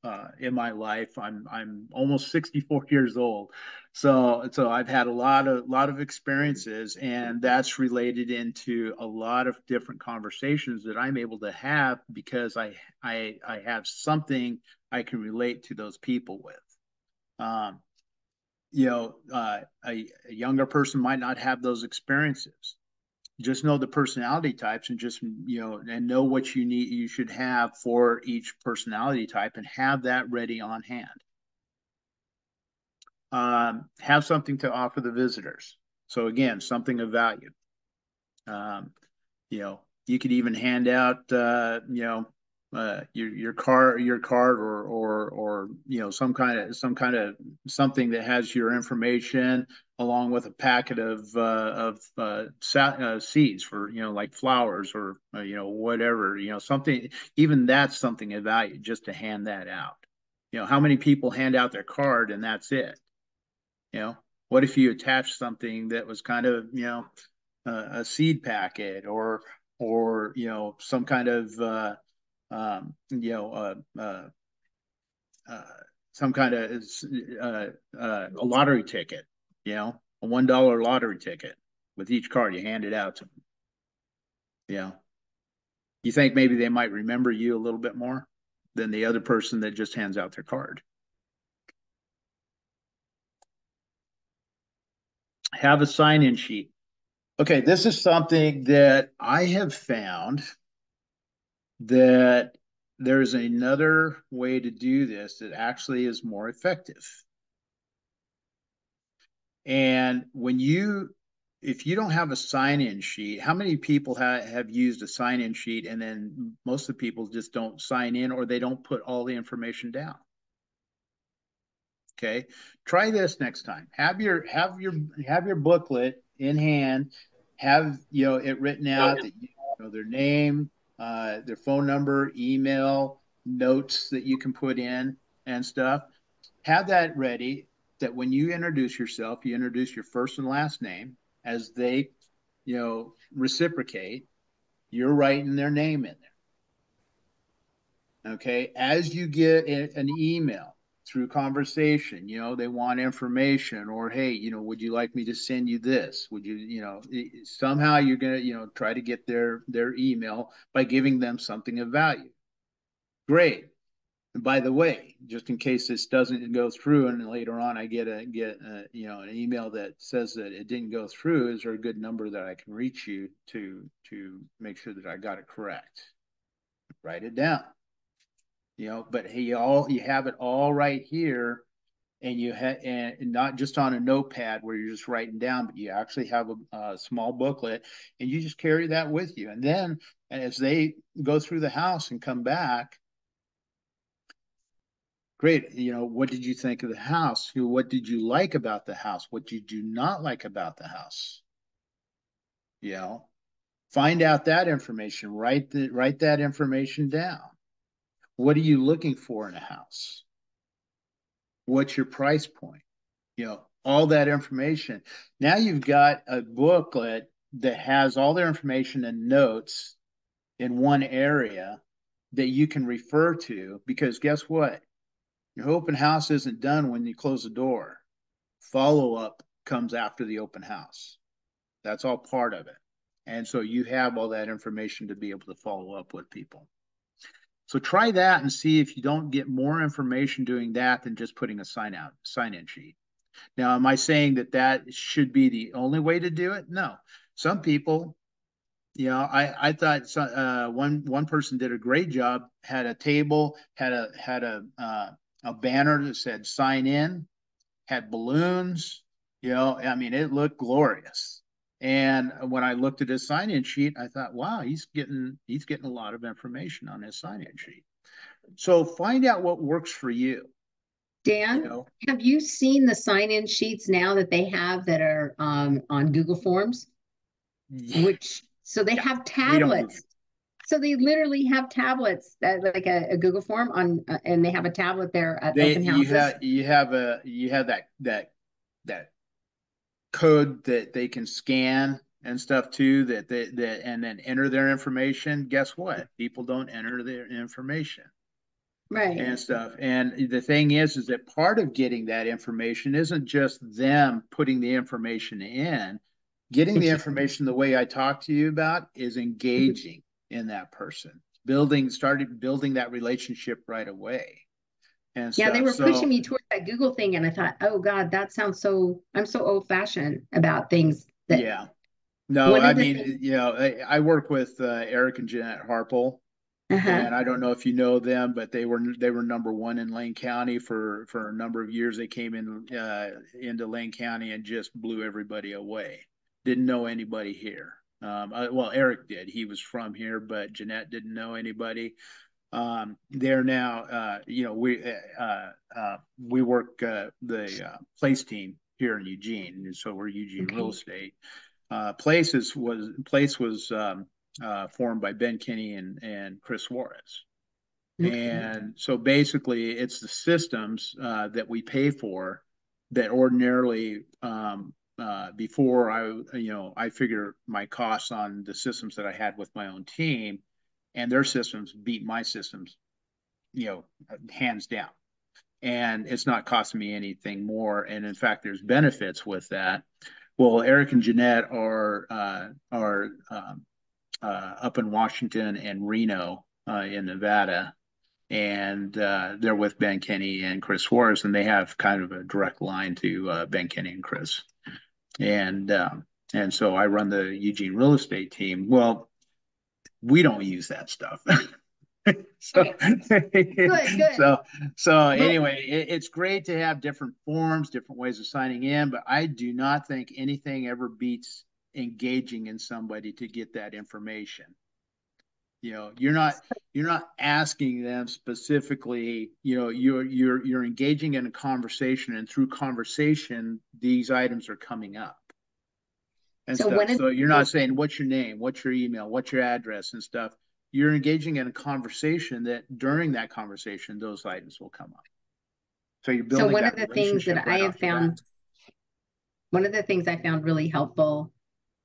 life. I'm almost 64 years old, so I've had a lot of experiences, and that's related into a lot of different conversations that I'm able to have because I have something I can relate to those people with. A younger person might not have those experiences. Just know the personality types and just, and know what you should have for each personality type and have that ready on hand. Have something to offer the visitors. So again, something of value. You could even hand out, your card or some kind of something that has your information along with a packet of seeds for like flowers or whatever, something. Even that's something of value, just to hand that out. How many people hand out their card and that's it? What if you attach something that was kind of a seed packet or some kind of some kind of a lottery ticket, a $1 lottery ticket with each card. You hand it out to them. You think maybe they might remember you a little bit more than the other person that just hands out their card. Have a sign-in sheet. Okay, this is something that I have found that there's another way to do this that actually is more effective. And if you don't have a sign-in sheet, how many people have used a sign-in sheet and then most of the people just don't sign in or they don't put all the information down? Okay, try this next time. Have your booklet in hand. Have it written out that their name, their phone number, email, notes that you can put in and stuff. Have that ready, that when you introduce yourself, you introduce your first and last name. As they, reciprocate, you're writing their name in there. Okay, as you get an email through conversation, they want information, or hey, would you like me to send you this? Would you, somehow you're gonna, try to get their email by giving them something of value. Great. And by the way, just in case this doesn't go through, and later on I get an email that says that it didn't go through, is there a good number that I can reach you to make sure that I got it correct? Write it down. But hey, you have it all right here, and and not just on a notepad where you're just writing down, but you actually have a small booklet, and you just carry that with you. And then as they go through the house and come back, great, what did you think of the house? What did you like about the house? What did you not like about the house? Find out that information. Write that information down. What are you looking for in a house? What's your price point? All that information. Now you've got a booklet that has all their information and notes in one area, that you can refer to, because guess what? Your open house isn't done when you close the door. Follow-up comes after the open house. That's all part of it. And so you have all that information to be able to follow up with people. So try that and see if you don't get more information doing that than just putting a sign-in sheet. Now, am I saying that that should be the only way to do it? No. Some people, you know, I thought one person did a great job. Had a table, had a banner that said "sign in," had balloons. You know, I mean, it looked glorious. And when I looked at his sign-in sheet, I thought, wow, he's getting a lot of information on his sign-in sheet. So find out what works for you. Dan, have you seen the sign-in sheets now that they have that are on Google Forms? Yeah. So they have tablets. So they literally have tablets that like a Google Form on, and they have a tablet there at open houses. You have that code that they can scan and stuff too, that and then enter their information. Guess what? People don't enter their information. Right. And stuff. And the thing is that part of getting that information isn't just them putting the information in. Getting the information the way I talked to you about is engaging in that person, started building that relationship right away. And yeah, they were pushing me towards that Google thing, and I thought, oh God, that sounds I'm so old-fashioned about things. Yeah. No, I mean, you know, I work with Eric and Jeanette Harpel. And I don't know if you know them, but they were #1 in Lane County for a number of years. They came into Lane County and just blew everybody away. Didn't know anybody here. Well, Eric did. He was from here, but Jeanette didn't know anybody. They're now, you know, we work the Place team here in Eugene, and so we're Eugene Real Estate. Place was formed by Ben Kinney and Chris Juarez. And so basically it's the systems that we pay for that ordinarily before I figure my costs on the systems that I had with my own team, and their systems beat my systems, you know, hands down. And it's not costing me anything more. And in fact, there's benefits with that. Well, Eric and Jeanette are up in Washington and Reno in Nevada, and they're with Ben Kinney and Chris Juarez, and they have kind of a direct line to Ben Kinney and Chris. And so I run the Eugene Real Estate team. Well, we don't use that stuff. So, good. So anyway, it's great to have different forms, different ways of signing in, but I do not think anything ever beats engaging in somebody to get that information. You know, you're not asking them specifically, you know, you're engaging in a conversation, and through conversation these items are coming up and stuff. So you're not saying what's your name, what's your email, what's your address and stuff. You're engaging in a conversation that during that conversation those items will come up. So you're building. So one of the things that I have found, one of the things I found really helpful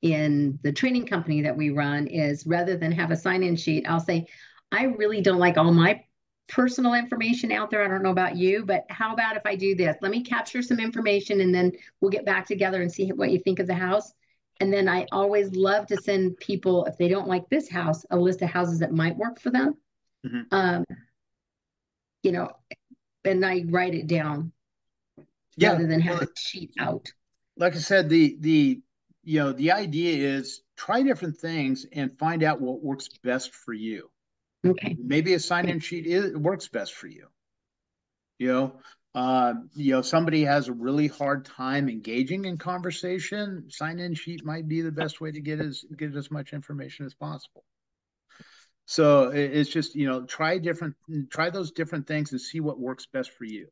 in the training company that we run is, rather than have a sign-in sheet, I'll say, I really don't like all my personal information out there. I don't know about you, but how about if I do this? Let me capture some information, and then we'll get back together and see what you think of the house. And then I always love to send people, if they don't like this house, a list of houses that might work for them. You know, and I write it down rather than have a sheet out. Like I said, the idea is try different things and find out what works best for you. Okay. Maybe a sign-in sheet works best for you. You know, somebody has a really hard time engaging in conversation. Sign-in sheet might be the best way to get as much information as possible. So it's just, you know, try those different things and see what works best for you.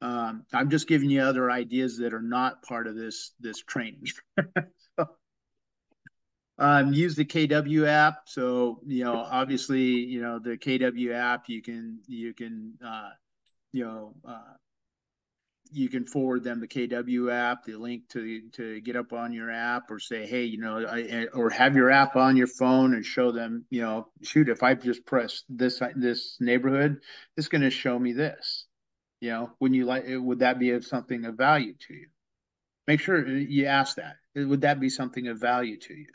I'm just giving you other ideas that are not part of this training. Use the KW app. So, you know, obviously, you know, the KW app, you can you can forward them the KW app, the link to get up on your app, or say, hey, you know, or have your app on your phone and show them, you know, shoot, if I just press this neighborhood, it's going to show me this. You know, would that be something of value to you? Make sure you ask that. Would that be something of value to you?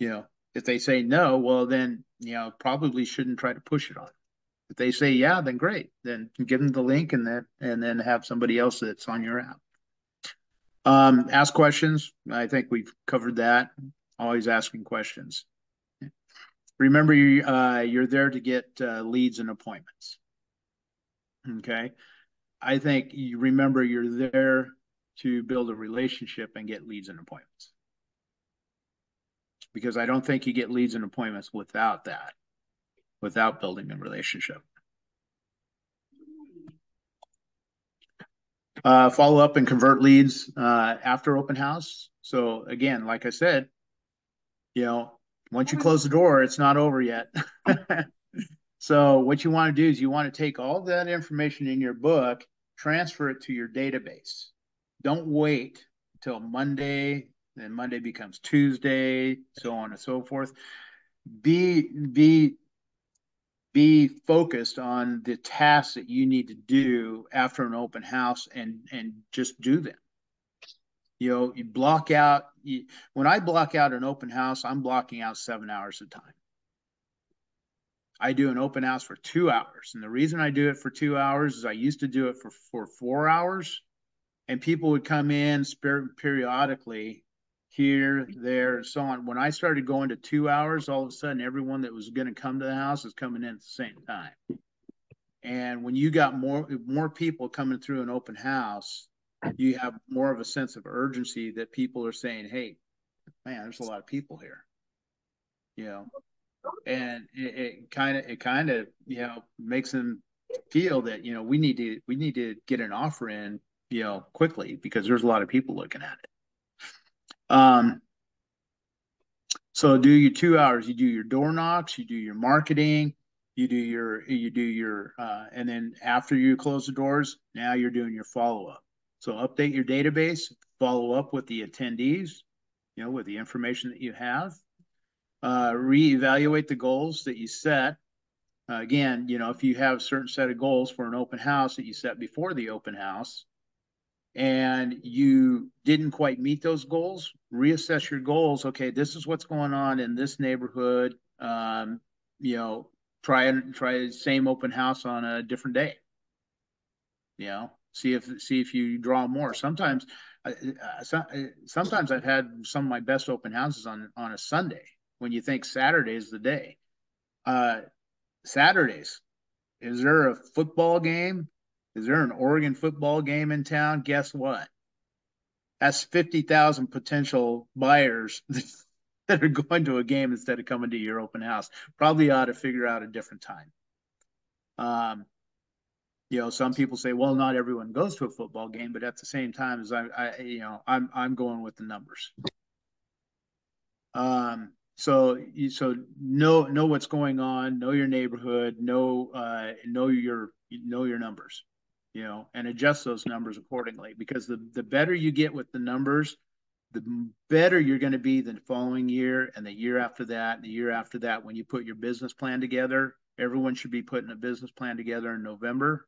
You know, if they say no, well, then, you know, probably shouldn't try to push it on. If they say yeah, then great. Then give them the link and then have somebody else that's on your app. Ask questions. I think we've covered that. Always asking questions. Remember, you're there to get leads and appointments. Okay. I think you remember you're there to build a relationship and get leads and appointments. Because I don't think you get leads and appointments without that, without building a relationship. Follow up and convert leads after open house. So again, like I said, you know, once you close the door, it's not over yet. So what you want to do is you want to take all that information in your book, transfer it to your database. Don't wait until Monday, then Monday becomes Tuesday, so on and so forth. Be focused on the tasks that you need to do after an open house and just do them. You know, you block out, when I block out an open house, I'm blocking out 7 hours of time. I do an open house for 2 hours. And the reason I do it for 2 hours is I used to do it for 4 hours, and people would come in periodically here, there, so on. When I started going to 2 hours, all of a sudden, everyone that was going to come to the house is coming in at the same time. And when you got more people coming through an open house, you have more of a sense of urgency that people are saying, hey, man, there's a lot of people here, you know. And it kind of you know, makes them feel that, you know, we need to get an offer in, you know, quickly, because there's a lot of people looking at it. So do your 2 hours, you do your door knocks, you do your marketing, you do your and then after you close the doors, now you're doing your follow-up. So update your database, follow up with the attendees, you know, with the information that you have. Reevaluate the goals that you set. Again, you know, if you have a certain set of goals for an open house that you set before the open house and you didn't quite meet those goals, reassess your goals. Okay, this is what's going on in this neighborhood. You know, try the same open house on a different day. You know, see if you draw more. Sometimes I've had some of my best open houses on a Sunday, when you think Saturday is the day. Saturdays, is there a football game? Is there an Oregon football game in town? Guess what? That's 50,000 potential buyers that are going to a game instead of coming to your open house. Probably ought to figure out a different time. You know, some people say, well, not everyone goes to a football game, but at the same time, as I'm going with the numbers. So know what's going on, know your neighborhood, know your numbers, you know, and adjust those numbers accordingly, because the better you get with the numbers, the better you're going to be the following year and the year after that, and the year after that. When you put your business plan together, everyone should be putting a business plan together in November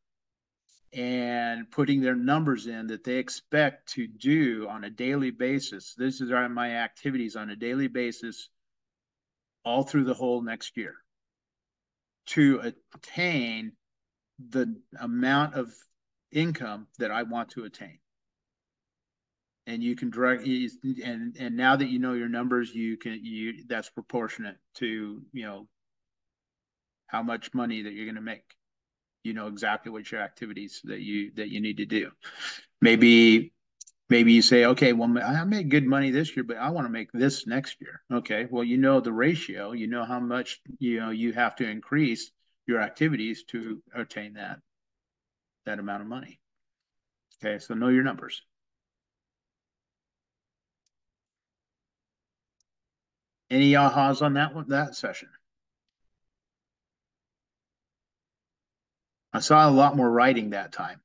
and putting their numbers in that they expect to do on a daily basis. This is my activities on a daily basis all through the whole next year to attain the amount of income that I want to attain. And you can direct, and now that you know your numbers, that's proportionate to, you know, how much money that you're going to make. You know exactly what your activities that you need to do. Maybe you say, okay, well, I made good money this year, but I want to make this next year. Okay, well, you know the ratio, you know how much, you know, you have to increase your activities to attain that amount of money. Okay, so know your numbers. Any ahas on that session? I saw a lot more writing that time.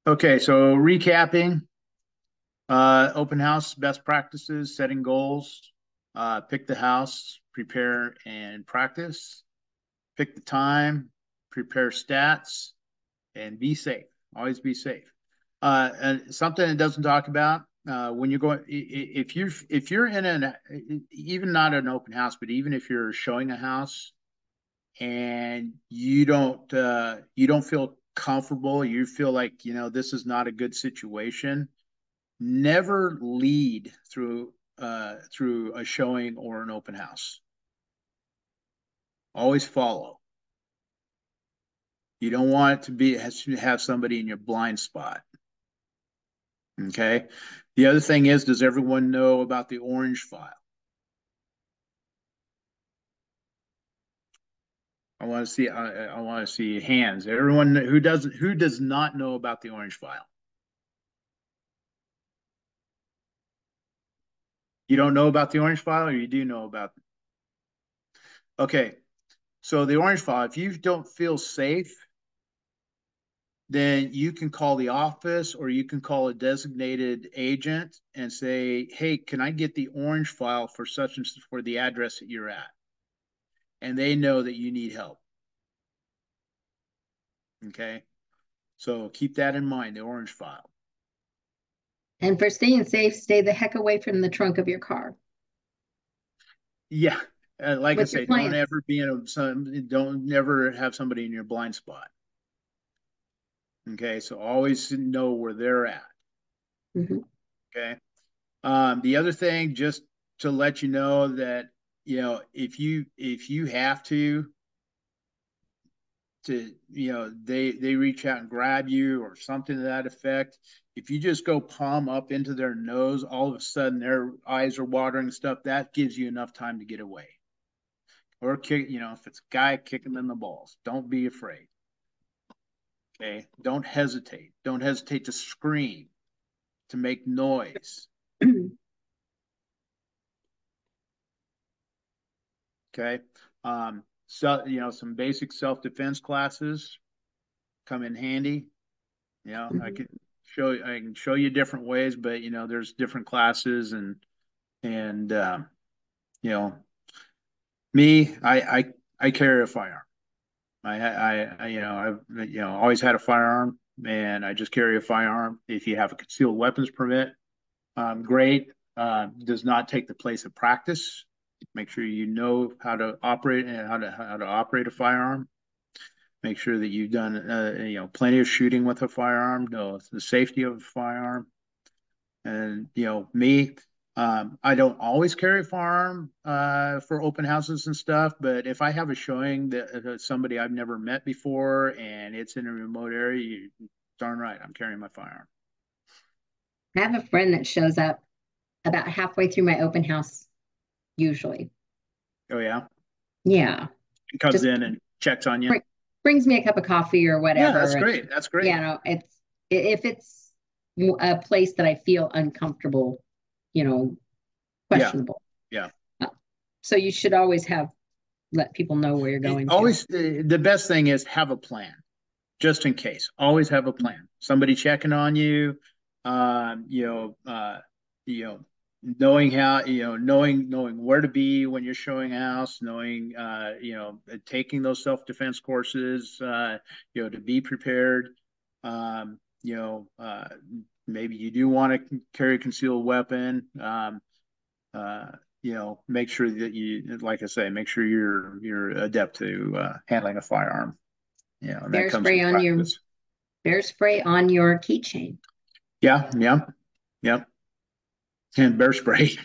Okay, so recapping, open house best practices, setting goals, pick the house, prepare and practice, pick the time, prepare stats, and be safe. Always be safe. And something it doesn't talk about when you're going, if you're in an even not an open house, but even if you're showing a house and you don't feel comfortable, you feel like this is not a good situation, never lead through a showing or an open house. Always follow. You don't want it to be have somebody in your blind spot. Okay. The other thing is, does everyone know about the orange file? I want to see. I want to see hands. Everyone who does not know about the orange file. You don't know about the orange file, or you do know about? Okay. So the orange file, if you don't feel safe, then you can call the office or you can call a designated agent and say, hey, can I get the orange file for such and for the address that you're at? And they know that you need help. Okay. So keep that in mind, the orange file. And for staying safe, stay the heck away from the trunk of your car. Yeah. Like I With your say, don't clients. ever be don't never have somebody in your blind spot. Okay. So always know where they're at. Mhm. Okay. The other thing, just to let you know that, if you have to they reach out and grab you or something to that effect, if you just go palm up into their nose, all of a sudden their eyes are watering and stuff, that gives you enough time to get away. Or kick, if it's a guy, kick him in the balls. Don't be afraid. Okay. Don't hesitate. Don't hesitate to scream, to make noise. Okay. So, some basic self-defense classes come in handy. I can show you different ways, but there's different classes and me, I carry a firearm. I've always had a firearm, and I just carry a firearm. If you have a concealed weapons permit, great. Does not take the place of practice. Make sure you know how to operate and how to operate a firearm. Make sure that you've done plenty of shooting with a firearm, know the safety of a firearm. And me, I don't always carry a firearm for open houses and stuff, but if I have a showing that somebody I've never met before and it's in a remote area, darn right, I'm carrying my firearm. I have a friend that shows up about halfway through my open house, usually. Oh yeah, Yeah. he comes Just in and checks on you. brings me a cup of coffee or Yeah, whatever. that's great. That's great. If it's a place that I feel uncomfortable, questionable. Yeah. So you should always let people know where you're going Always, the best thing is have a plan, just in case. Always have a plan. Somebody checking on you, um, you know, uh, you know, knowing how, knowing where to be when you're showing a house, knowing, taking those self-defense courses, to be prepared. Um, maybe you do want to carry a concealed weapon. Make sure that like I say, make sure you're adept to handling a firearm. And that comes with practice. Bear spray on your keychain. Yeah, yeah, yeah. And bear spray.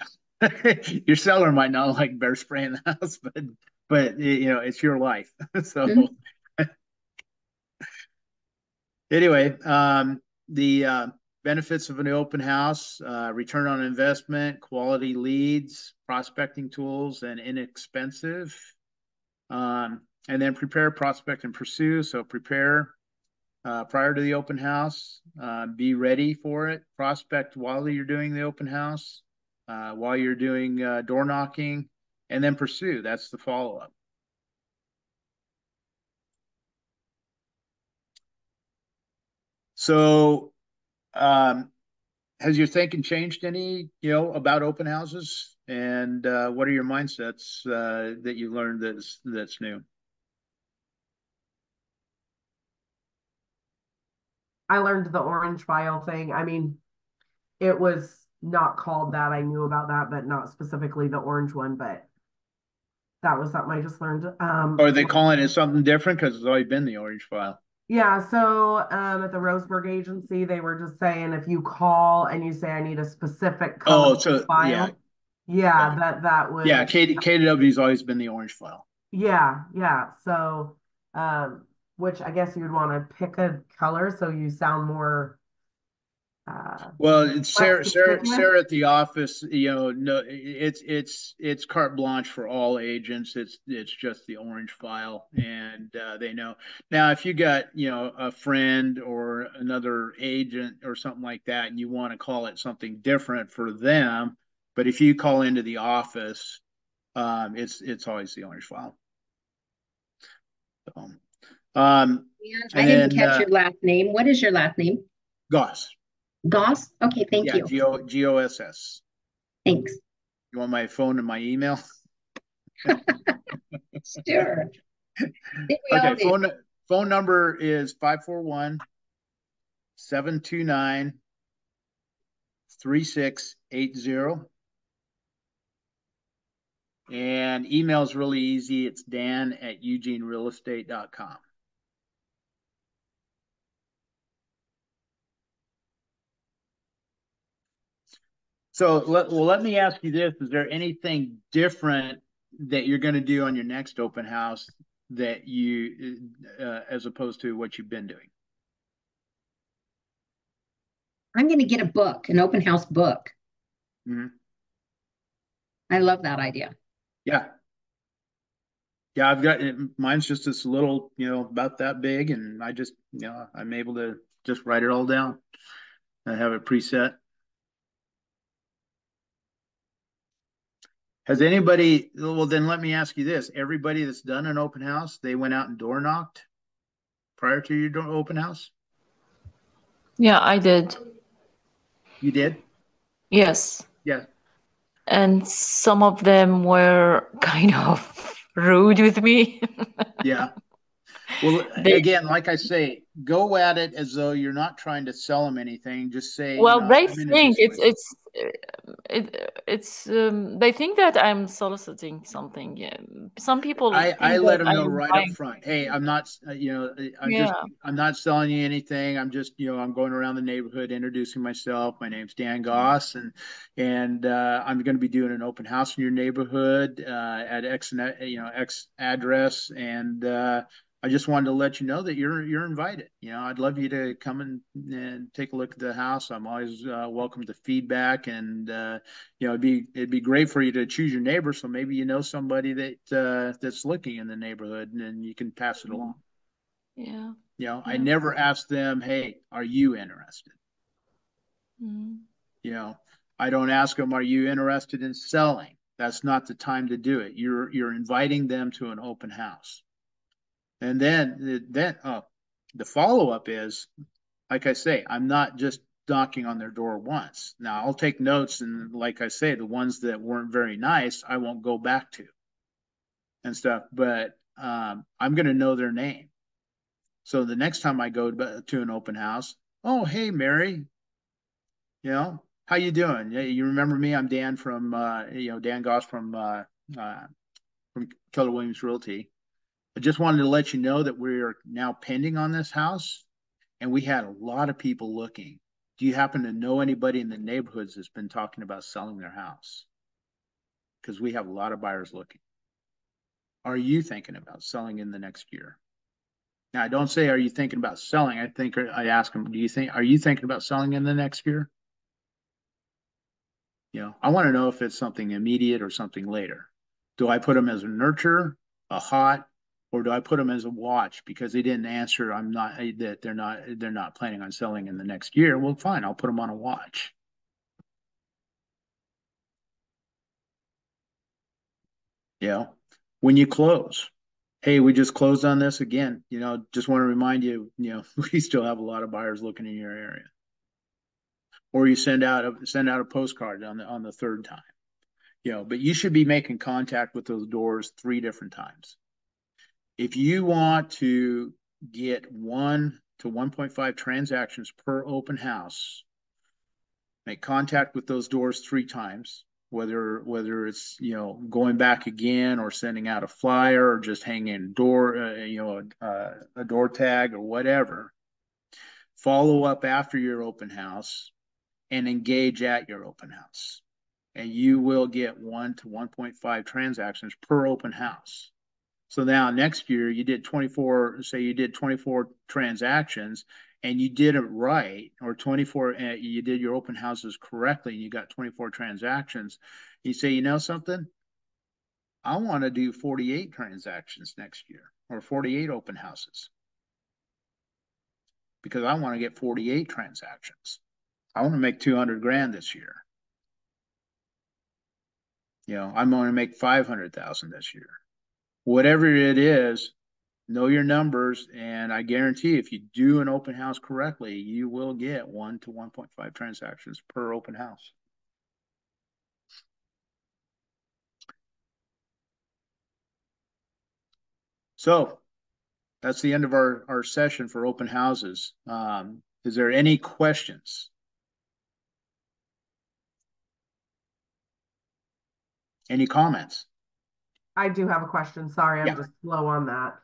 Your seller might not like bear spray in the house, but it's your life. So anyway, the benefits of an open house, return on investment, quality leads, prospecting tools, and inexpensive. And then prepare, prospect, and pursue. So prepare, prior to the open house. Be ready for it. Prospect while you're doing the open house, while you're doing door knocking, and then pursue. That's the follow-up. So, has your thinking changed any, about open houses? And what are your mindsets that you learned that's new? I learned the orange file thing. I mean, it was not called that. I knew about that, but not specifically the orange one, but that was something I just learned. Or are they calling it something different because it's always been the orange file? Yeah, so at the Roseburg agency, they were just saying if you call and you say I need a specific color So file, yeah. that would Yeah, KDW's always been the orange file. yeah. So which I guess you'd want to pick a color so you sound more Well, it's less conspicuous. Sarah at the office, no, it's carte blanche for all agents. It's just the orange file, and they know. Now, if you got, a friend or another agent or something like that, and you want to call it something different for them, but if you call into the office, it's always the orange file. So, I didn't catch your last name. What is your last name? Goss. Goss? Okay, thank you. GOSS. Thanks. You want my phone and my email? Sure. Okay, phone number is 541-729-3680. And email is really easy. It's dan@eugenerealestate.com. So let me ask you this. Is there anything different that you're going to do on your next open house that you, as opposed to what you've been doing? I'm going to get a book, an open house book. Mm-hmm. I love that idea. Yeah. Yeah, I've got mine's just this little, about that big, and I just, I'm able to just write it all down. I have it preset. Has anybody, well, then let me ask you this. Everybody that's done an open house, they went out and door knocked prior to your open house? Yeah, I did. You did? Yes. Yeah. And some of them were kind of rude with me. Yeah. Well, again, like I say, go at it as though you're not trying to sell them anything. Just say, Well, they I'm in a think situation. it's they think that I'm soliciting something. Yeah. Some people I think let that them know I'm right up buying. front. Hey, I'm not, Yeah. I'm not selling you anything. I'm just, I'm going around the neighborhood introducing myself. My name's Dan Goss, and I'm going to be doing an open house in your neighborhood at X, X address, and I just wanted to let you know that you're invited. I'd love you to come and take a look at the house. I'm always welcome to feedback, and it'd be great for you to choose your neighbor. So maybe somebody that that's looking in the neighborhood, and you can pass it along. Yeah. I never ask them, hey, are you interested? Mm-hmm. I don't ask them, are you interested in selling? That's not the time to do it. You're inviting them to an open house. And then the follow-up is, like I say, I'm not just knocking on their door once. Now I'll take notes, and like I say, the ones that weren't very nice, I won't go back to and stuff, but I'm going to know their name. So the next time I go to an open house, oh, hey, Mary, how you doing? You remember me? I'm Dan from, Dan Goss from Keller Williams Realty. I just wanted to let you know that we're now pending on this house, and we had a lot of people looking. Do you happen to know anybody in the neighborhoods that's been talking about selling their house? Because we have a lot of buyers looking. Are you thinking about selling in the next year? Now, I don't say, are you thinking about selling? I ask them, are you thinking about selling in the next year? I want to know if it's something immediate or something later. Do I put them as a nurture, a hot, Or do I put them as a watch because they didn't answer? That they're not planning on selling in the next year. Well, fine, I'll put them on a watch. When you close, hey, we just closed on this again. Just want to remind you, we still have a lot of buyers looking in your area. Or you send out a postcard on the third time. But you should be making contact with those doors 3 different times. If you want to get 1 to 1.5 transactions per open house, make contact with those doors 3 times, whether it's going back again or sending out a flyer or just hanging a door a door tag or whatever. Follow up after your open house and engage at your open house, and you will get 1 to 1.5 transactions per open house. So now next year you did 24 transactions and you did it right, or 24, you did your open houses correctly and you got 24 transactions. You say, something? I want to do 48 transactions next year, or 48 open houses, because I want to get 48 transactions. I want to make 200 grand this year. I'm going to make 500,000 this year. Whatever it is, know your numbers, and I guarantee if you do an open house correctly, you will get 1 to 1.5 transactions per open house. So that's the end of our session for open houses. Is there any questions? Any comments? I do have a question. Sorry, I'm just slow on that.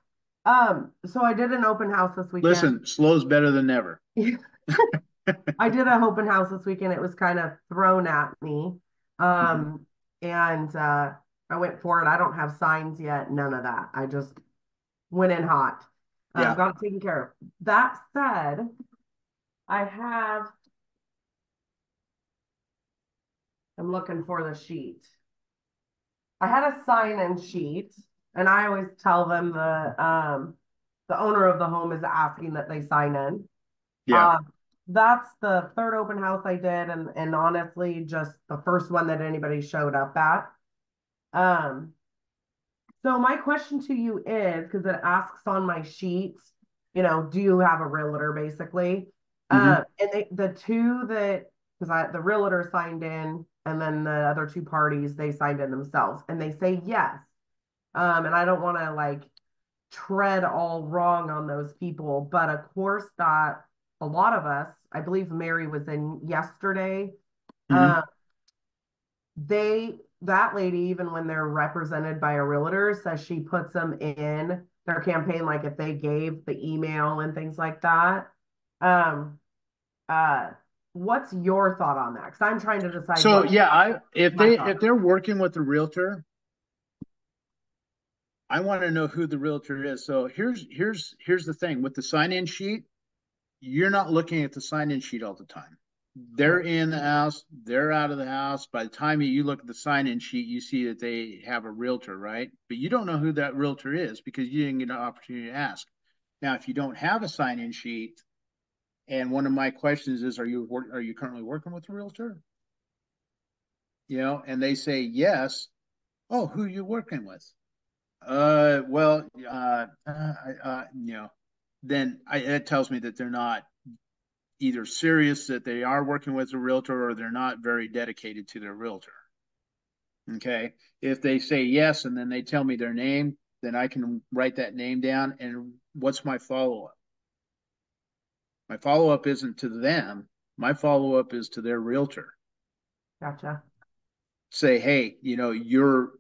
So I did an open house this weekend. Listen, slow's better than never. I did an open house this weekend. It was kind of thrown at me. And I went for it. I don't have signs yet, none of that. I just went in hot. Got it taken care of. That said, I'm looking for the sheet. I had a sign-in sheet, and I always tell them the owner of the home is asking that they sign in. That's the 3rd open house I did, and honestly, just the first one that anybody showed up at. So my question to you is, because it asks on my sheet, do you have a realtor, basically? And the two that, because the realtor signed in, and then the other 2 parties, they signed in themselves, and they say yes. And I don't want to tread all wrong on those people, but of course that a lot of us, I believe Mary was in yesterday, that lady, even when they're represented by a realtor, says she puts them in their campaign, like if they gave the email and things like that. What's your thought on that? Because I'm trying to decide. So if they're working with the realtor, I want to know who the realtor is. So here's the thing with the sign-in sheet. You're not looking at the sign-in sheet all the time. They're in the house, they're out of the house. By the time you look at the sign-in sheet, you see that they have a realtor, right? But you don't know who that realtor is because you didn't get an opportunity to ask. Now, if you don't have a sign-in sheet, and one of my questions is, are you currently working with a realtor? And they say yes. Oh, who are you working with? Then it tells me that they're not either serious that they are working with a realtor, or they're not very dedicated to their realtor. Okay. If they say yes, and then they tell me their name, then I can write that name down. And what's my follow-up? My follow-up isn't to them. My follow-up is to their realtor. Gotcha. Say, hey, your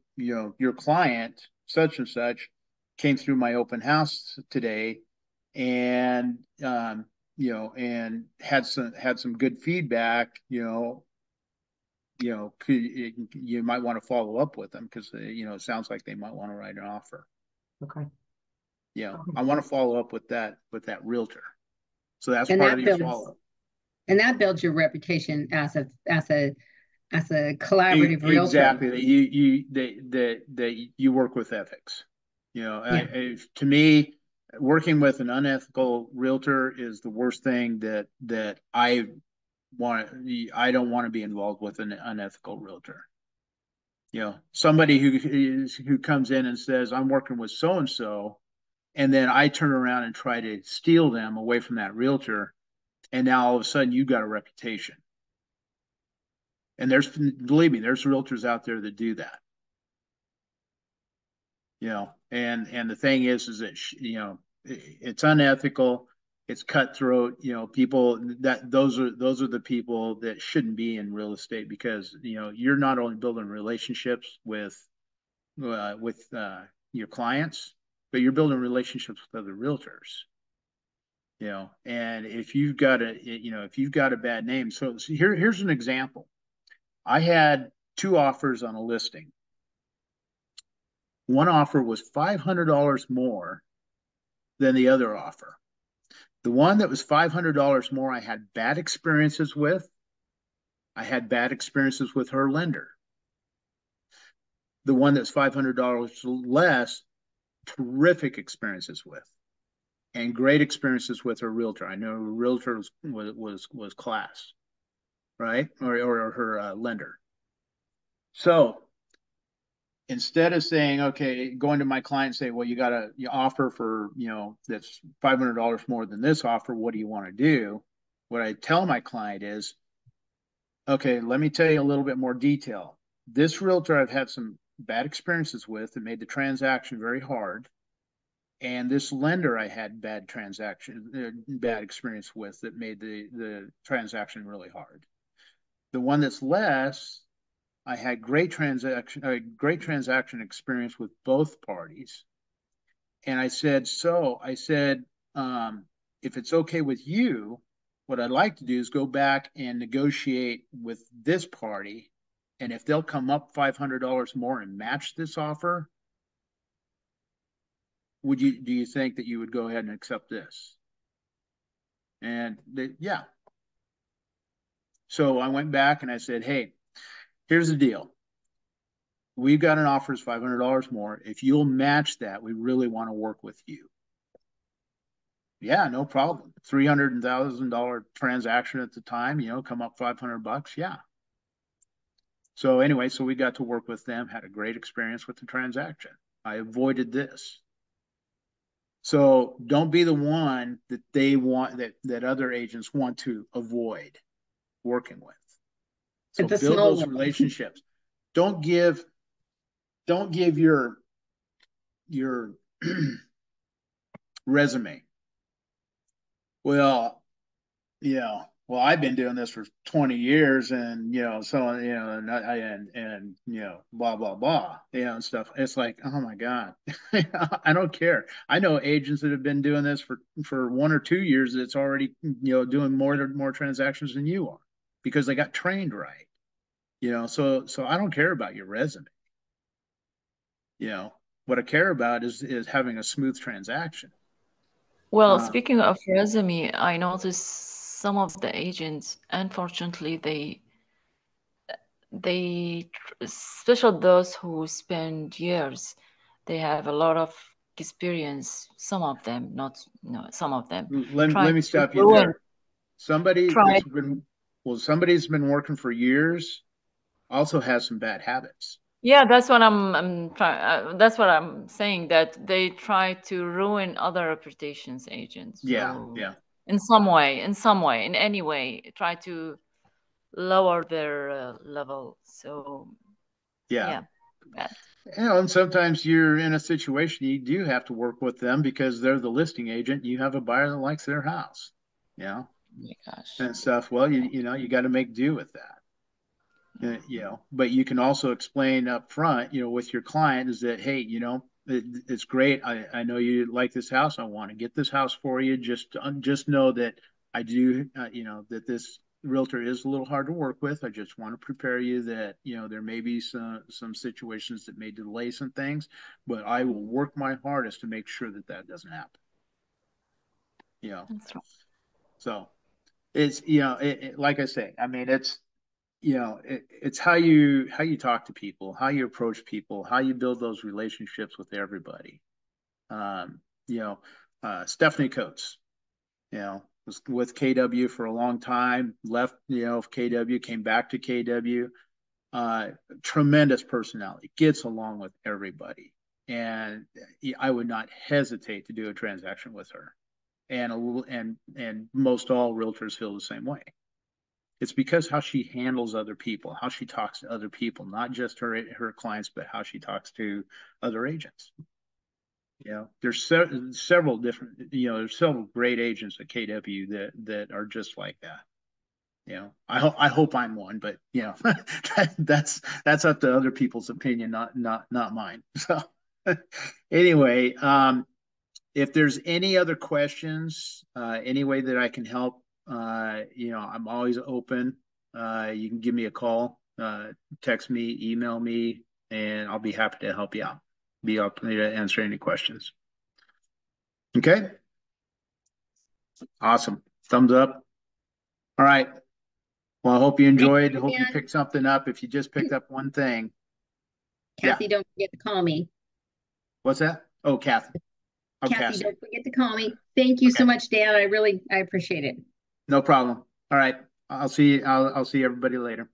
client, such and such, came through my open house today, and and had some good feedback. You might want to follow up with them because it sounds like they might want to write an offer. Okay. I want to follow up with that realtor. So that's part of your follow-up. And that builds your reputation as a collaborative realtor. Exactly. That you work with ethics. To me, working with an unethical realtor is the worst thing that I don't want to be involved with an unethical realtor. Somebody who comes in and says, I'm working with so and so, and then I turn around and try to steal them away from that realtor, and now all of a sudden you've got a reputation. And believe me, there's realtors out there that do that. And the thing is that it's unethical, it's cutthroat. People those are the people that shouldn't be in real estate, because you're not only building relationships with your clients, but you're building relationships with other realtors. And if you've got a bad name, so here's an example. I had 2 offers on a listing. One offer was $500 more than the other offer. The one that was $500 more, I had bad experiences with. I had bad experiences with her lender. The one that's $500 less, terrific experiences with, and great experiences with her realtor. I know her realtor was class, right? Or her lender. So instead of saying, okay, going to my client and say, well, you offer for, that's $500 more than this offer, what do you want to do? What I tell my client is, okay, let me tell you a little bit more detail. This realtor I've had some bad experiences with that made the transaction very hard. And this lender I had bad experience with that made the transaction really hard. The one that's less, I had great transaction experience with both parties. And I said, if it's okay with you, what I'd like to do is go back and negotiate with this party. And if they'll come up $500 more and match this offer, do you think that you would go ahead and accept this? And yeah. So I went back and I said, hey, here's the deal. We've got an offer is $500 more. If you'll match that, we really want to work with you. Yeah, no problem. $300,000 transaction at the time, come up $500. Yeah. So anyway, so we got to work with them, had a great experience with the transaction. I avoided this. So don't be the one that they want, that other agents want to avoid working with. So build those relationships. Don't give your resume. Well, I've been doing this for 20 years, and and blah blah blah, and stuff. It's like, oh my God, I don't care. I know agents that have been doing this for 1 or 2 years that's already doing more transactions than you are, because they got trained right. So I don't care about your resume. What I care about is having a smooth transaction. Well, speaking of resume, I noticed some of the agents, unfortunately, especially those who spend years, they have a lot of experience. Some of them, some of them. Let me stop you there. Somebody's been working for years also has some bad habits. Yeah, that's what I'm trying. That's what I'm saying, that they try to ruin other reputations agents. So yeah. In some way, in any way, try to lower their level. So yeah. Bad. And sometimes you're in a situation you do have to work with them because they're the listing agent. You have a buyer that likes their house, Oh my gosh. and stuff. Well, you got to make do with that. But you can also explain up front, with your client, is that, hey, it's great. I know you like this house. I want to get this house for you. Just know that I do, that this realtor is a little hard to work with. I just want to prepare you that, there may be some situations that may delay some things, but I will work my hardest to make sure that doesn't happen. That's right. So it's, like I say, I mean, it's how you talk to people, how you approach people, how you build those relationships with everybody. You know, Stephanie Coates, you know, was with KW for a long time, left, you know, KW, came back to KW. Tremendous personality, gets along with everybody. And I would not hesitate to do a transaction with her. And most all realtors feel the same way. It's because how she handles other people, how she talks to other people, not just her clients, but how she talks to other agents. You know, there's several different, you know, there's several great agents at KW that are just like that. You know, I hope I'm one, but you know, that's up to other people's opinion, not mine. So anyway, if there's any other questions, any way that I can help, you know, I'm always open. You can give me a call, text me, email me, and I'll be happy to help you out. Be up to answer any questions. Okay. Awesome. Thumbs up. All right. Well, I hope you enjoyed. Hope you picked something up. If you just picked up one thing. Kathy, don't forget to call me. What's that? Oh, Kathy. Oh, Kathy, don't forget to call me. Thank you so much, Dan. I appreciate it. No problem. All right. I'll see everybody later.